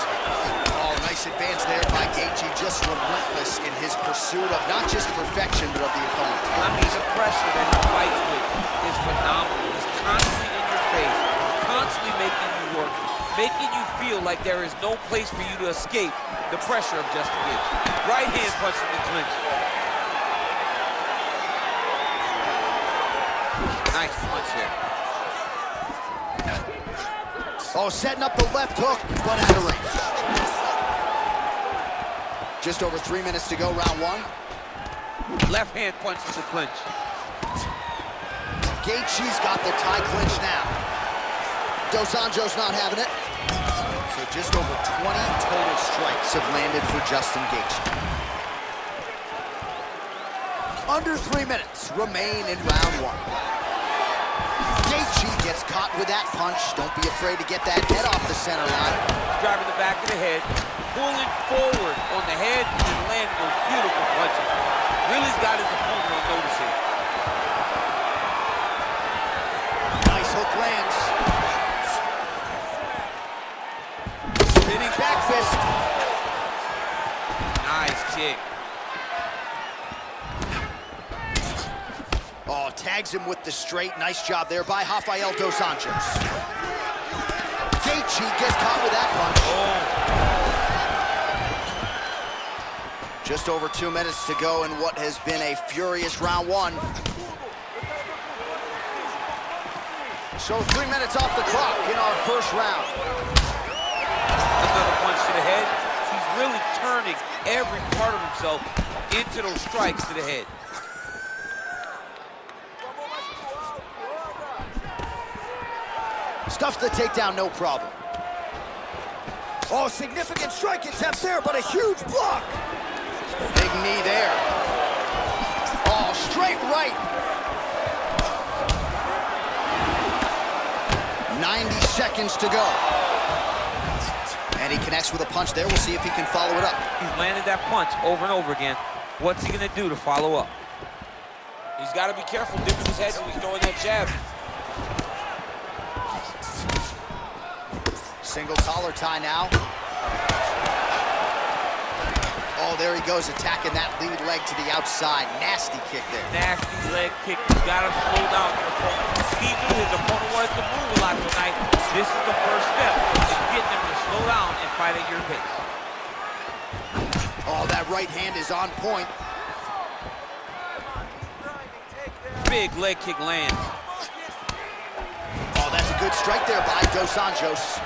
Oh, nice advance there by Gaethje, just relentless in his pursuit of not just perfection, but of the opponent. I mean, the pressure that he fights with is phenomenal. He's constantly in your face, constantly making you work, making you feel like there is no place for you to escape the pressure of Justin Gaethje. Right hand punch in the clinch. Nice punch here. Oh, setting up the left hook, but out of range. Just over 3 minutes to go, round one. Left hand punch in the clinch. Gaethje's got the tie clinch now. Dos Anjos not having it. So just over 20 total strikes have landed for Justin Gaethje. Under 3 minutes remain in round one. Gaethje gets caught with that punch. Don't be afraid to get that head off the center line. Driving the back of the head, pulling forward on the head, and landing those beautiful punches. Really's got his opponent on notice here. Nice hook lands. Spinning back fist. Nice kick. Oh, tags him with the straight. Nice job there by Rafael Dos Anjos. Gaethje gets caught with that punch. Oh. Just over 2 minutes to go in what has been a furious round one. So 3 minutes off the clock in our first round. Another punch to the head. He's really turning every part of himself into those strikes to the head. Stuffs the takedown, no problem. Oh, significant strike attempt there, but a huge block. Big knee there. Oh, straight right. 90 seconds to go. And he connects with a punch there. We'll see if he can follow it up. He's landed that punch over and over again. What's he gonna do to follow up? He's gotta be careful dipping his head when he's throwing that jab. Single collar tie now. Oh, there he goes, attacking that lead leg to the outside. Nasty kick there. Nasty leg kick. You gotta slow down your opponent. He knew his opponent wanted to move a lot tonight. This is the first step to getting him to slow down and fight at your pace. Oh, that right hand is on point. Big leg kick lands. Oh, that's a good strike there by Dos Anjos.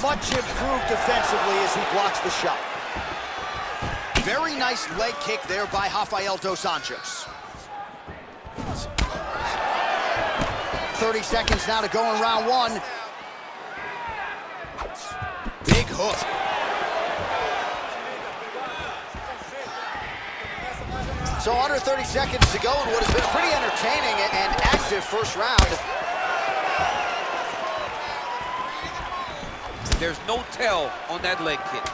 Much improved defensively as he blocks the shot. Very nice leg kick there by Rafael Dos Anjos. 30 seconds now to go in round one. Big hook. So under 30 seconds to go in what has been a pretty entertaining and active first round. There's no tell on that leg kick.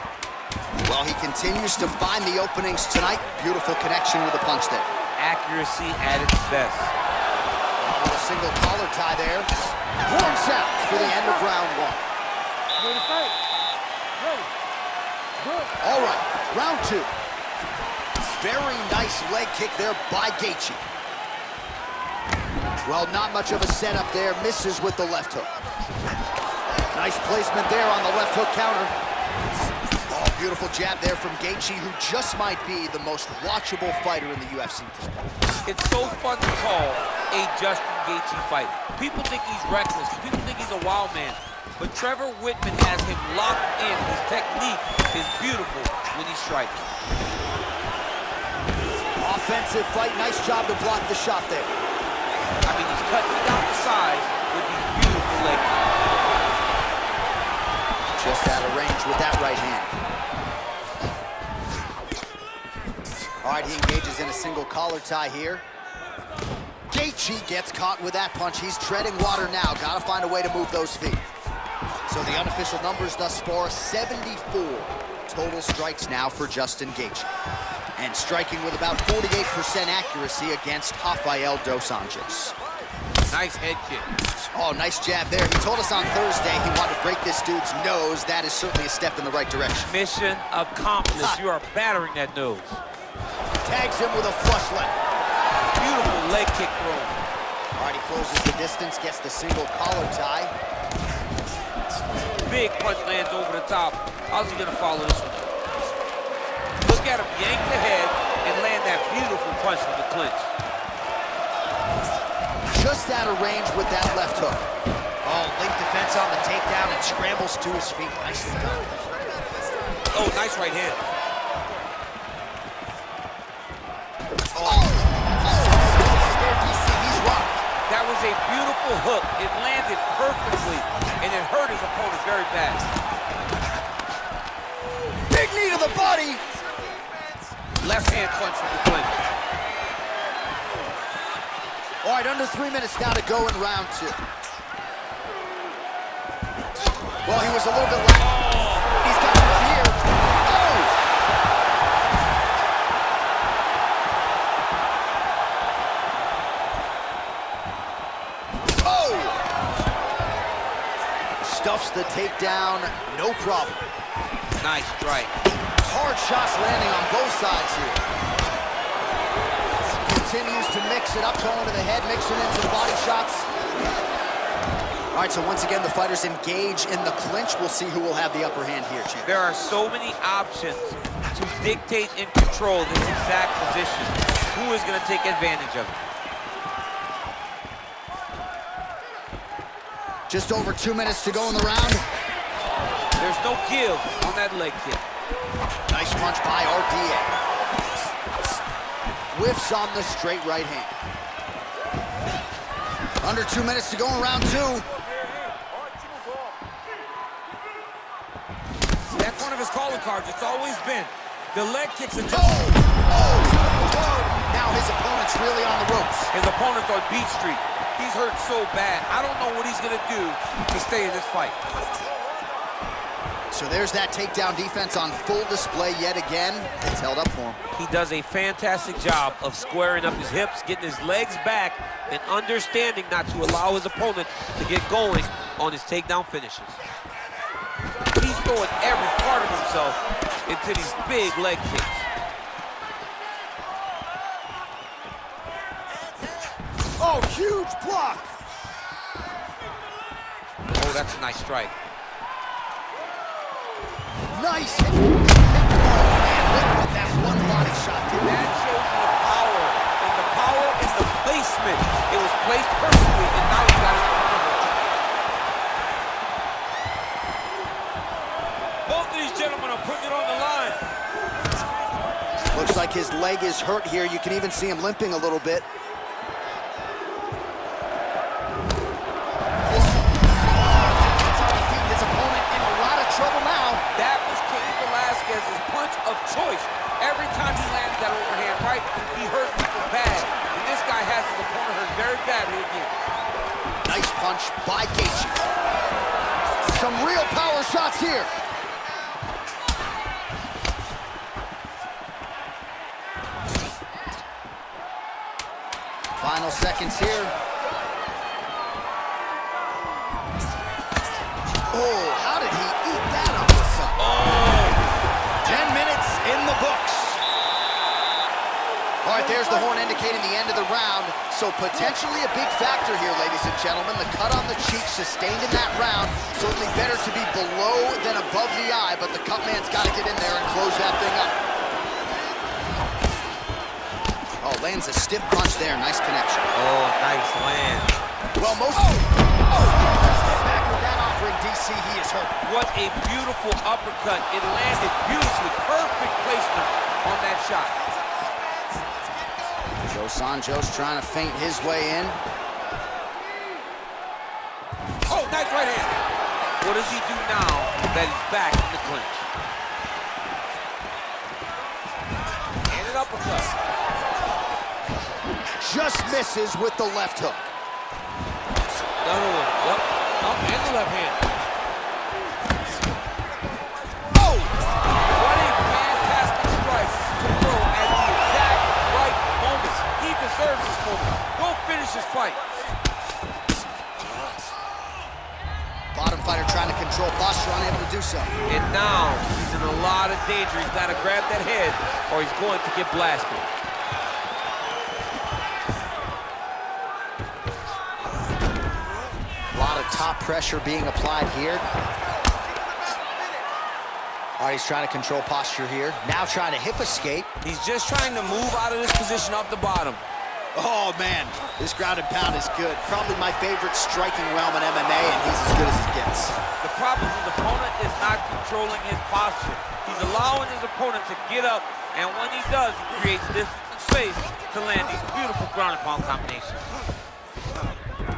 Well, he continues to find the openings tonight. Beautiful connection with the punch there. Accuracy at its best. With a single collar tie there. Horn sounds for the end of round one. Ready to fight. Ready. Good. All right, round two. Very nice leg kick there by Gaethje. Well, not much of a setup there. Misses with the left hook. Nice placement there on the left hook counter. Oh, beautiful jab there from Gaethje, who just might be the most watchable fighter in the UFC today. It's so fun to call a Justin Gaethje fight. People think he's reckless. People think he's a wild man. But Trevor Whitman has him locked in. His technique is beautiful when he strikes. Offensive fight. Nice job to block the shot there. I mean, he's cutting it down the sides with these beautiful leg kicks. Just out of range with that right hand. All right, he engages in a single collar tie here. Gaethje gets caught with that punch. He's treading water now. Gotta find a way to move those feet. So the unofficial numbers thus far, 74 total strikes now for Justin Gaethje. And striking with about 48% accuracy against Rafael dos Anjos. Nice head kick. Oh, nice jab there. He told us on Thursday he wanted to break this dude's nose. That is certainly a step in the right direction. Mission accomplished. You are battering that nose. Tags him with a flush left. Beautiful leg kick throw. All right, he closes the distance, gets the single collar tie. Big punch lands over the top. How's he gonna follow this one? Look at him yank the head and land that beautiful punch from the clinch. Just out of range with that left hook. Oh, late defense on the takedown and scrambles to his feet. Nicely done. Oh, nice right hand. Oh! He's rocked. That was a beautiful hook. It landed perfectly, and it hurt his opponent very bad. Big knee to the body. Left hand punch from the clinch. All right, under 3 minutes now to go in round 2. Well, he was a little bit late. He's got it right here. Oh! Stuffs the takedown, no problem. Nice strike. Hard shots landing on both sides here. Continues to mix it up, going to the head, mixing in some body shots. All right, so once again, the fighters engage in the clinch. We'll see who will have the upper hand here, champ. There are so many options to dictate and control this exact position. Who is going to take advantage of it? Just over 2 minutes to go in the round. There's no give on that leg kick. Nice punch by RDA. Whiffs on the straight right hand. Under 2 minutes to go in round 2. That's one of his calling cards. It's always been. The leg kicks are just... Oh! Now his opponent's really on the ropes. His opponent's on Beat Street. He's hurt so bad. I don't know what he's going to do to stay in this fight. So there's that takedown defense on full display yet again. It's held up for him. He does a fantastic job of squaring up his hips, getting his legs back, and understanding not to allow his opponent to get going on his takedown finishes. He's throwing every part of himself into these big leg kicks. Oh, huge block! Oh, that's a nice strike. Nice hit. Oh, man, look what that one body shot did. That shows you the power, and the power is the placement. It was placed perfectly, and now he got it in front of him. Both of these gentlemen are putting it on the line. Looks like his leg is hurt here. You can even see him limping a little bit. His opponent in a lot of trouble now. That was Cain Velasquez's punch of choice. Every time he landed that overhand right, he hurt people bad. And this guy has his opponent hurt very badly again. Nice punch by Gaethje. Some real power shots here. Final seconds here. Oh, how did he eat that uppercut? Oh! 10 minutes in the books. All right, there's the horn indicating the end of the round. So potentially a big factor here, ladies and gentlemen. The cut on the cheek sustained in that round. Certainly better to be below than above the eye, but the cut man's got to get in there and close that thing up. Oh, lands a stiff punch there. Nice connection. Oh, nice land. Well, most... Back with that offering, DC, he is hurt. What a beautiful uppercut. It landed beautifully. Perfect placement on that shot. Dos Anjos trying to feint his way in. Oh, nice right hand. What does he do now that he's back in the clinch? And an uppercut. Just misses with the left hook. Another one. Yep. Up and the left hand. fight. Bottom fighter trying to control posture, unable to do so. And now he's in a lot of danger. He's got to grab that head or he's going to get blasted. A lot of top pressure being applied here. All right, he's trying to control posture here. Now trying to hip escape. He's just trying to move out of this position off the bottom. Oh, man, this ground and pound is good. Probably my favorite striking realm in MMA, and he's as good as it gets. The problem is his opponent is not controlling his posture. He's allowing his opponent to get up, and when he does, he creates distance and space to land these beautiful ground and pound combinations.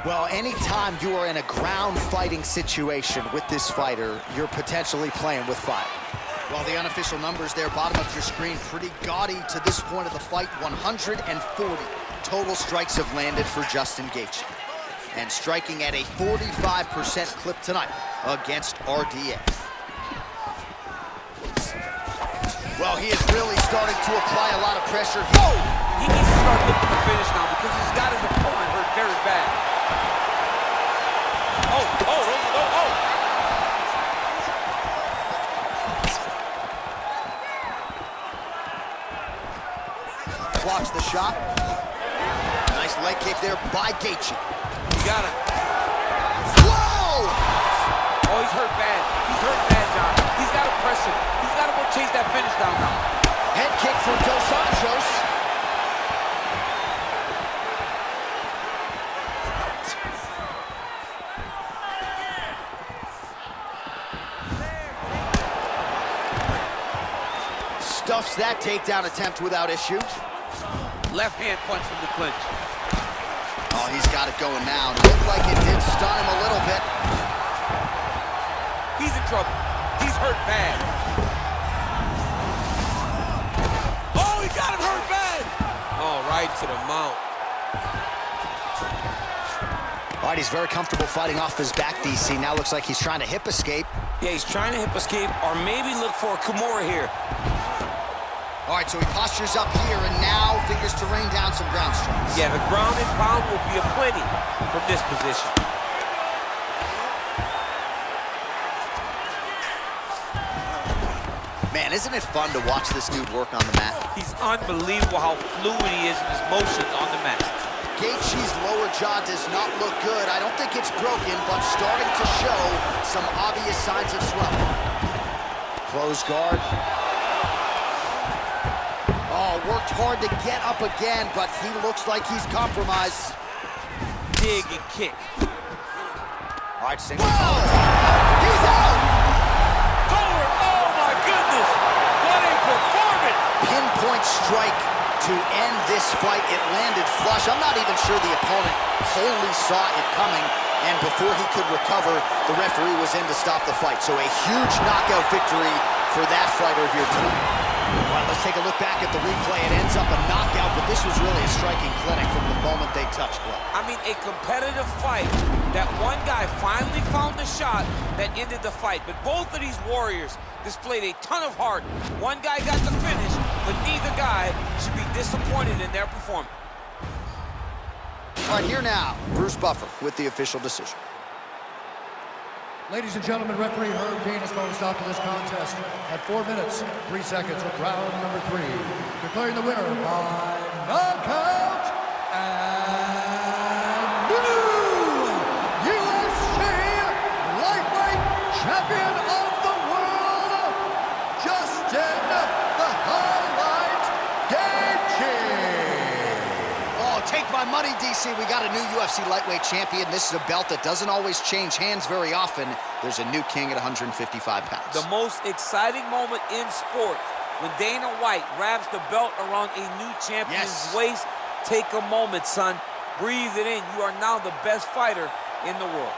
Well, anytime you are in a ground fighting situation with this fighter, you're potentially playing with fire. Well, the unofficial numbers there, bottom of your screen, pretty gaudy to this point of the fight. 140 total strikes have landed for Justin Gaethje. And striking at a 45% clip tonight against RDA. Well, he is really starting to apply a lot of pressure. Oh! He needs to start looking to finish now because he's got his opponent hurt very bad. Oh. Blocks the shot. Nice leg kick there by Gaethje. You got him. Whoa! Oh, he's hurt bad. He's hurt bad, John. He's got to press him. He's got to go chase that finish down now. Head kick from Dos Anjos. Stuffs that takedown attempt without issue. Left hand punch from the clinch. Oh, he's got it going now. Looked like it did stun him a little bit. He's in trouble. He's hurt bad. Oh, he got him hurt bad. Oh, right to the mount. All right, he's very comfortable fighting off his back, DC. Now looks like he's trying to hip escape. Yeah, he's trying to hip escape or maybe look for a Kimura here. All right, so he postures up here and now figures to rain down some ground strikes. Yeah, the ground and pound will be aplenty from this position. Man, isn't it fun to watch this dude work on the mat? He's unbelievable how fluid he is in his motions on the mat. Gaethje's lower jaw does not look good. I don't think it's broken, but starting to show some obvious signs of swelling. Close guard. Oh, worked hard to get up again, but he looks like he's compromised. Dig and kick. All right, single. He's out! Forward! Oh my goodness! What a performance! Pinpoint strike to end this fight. It landed flush. I'm not even sure the opponent wholly saw it coming, and before he could recover, the referee was in to stop the fight. So a huge knockout victory for that fighter here tonight. All right, let's take a look back at the replay. It ends up a knockout, but this was really a striking clinic from the moment they touched gloves. I mean, a competitive fight that one guy finally found the shot that ended the fight. But both of these warriors displayed a ton of heart. One guy got the finish, but neither guy should be disappointed in their performance. All right, here now, Bruce Buffer with the official decision. Ladies and gentlemen, referee Herb Dean has called a stop to this contest at 4 minutes, 3 seconds of round number 3. Declaring the winner by knockout and new UFC lightweight champion of the world, Justin the Highlight Gaethje. Oh, take my money, DC. We got a new UFC lightweight champion. This is a belt that doesn't always change hands very often. There's a new king at 155 pounds. The most exciting moment in sport when Dana White wraps the belt around a new champion's waist. Take a moment, son. Breathe it in. You are now the best fighter in the world.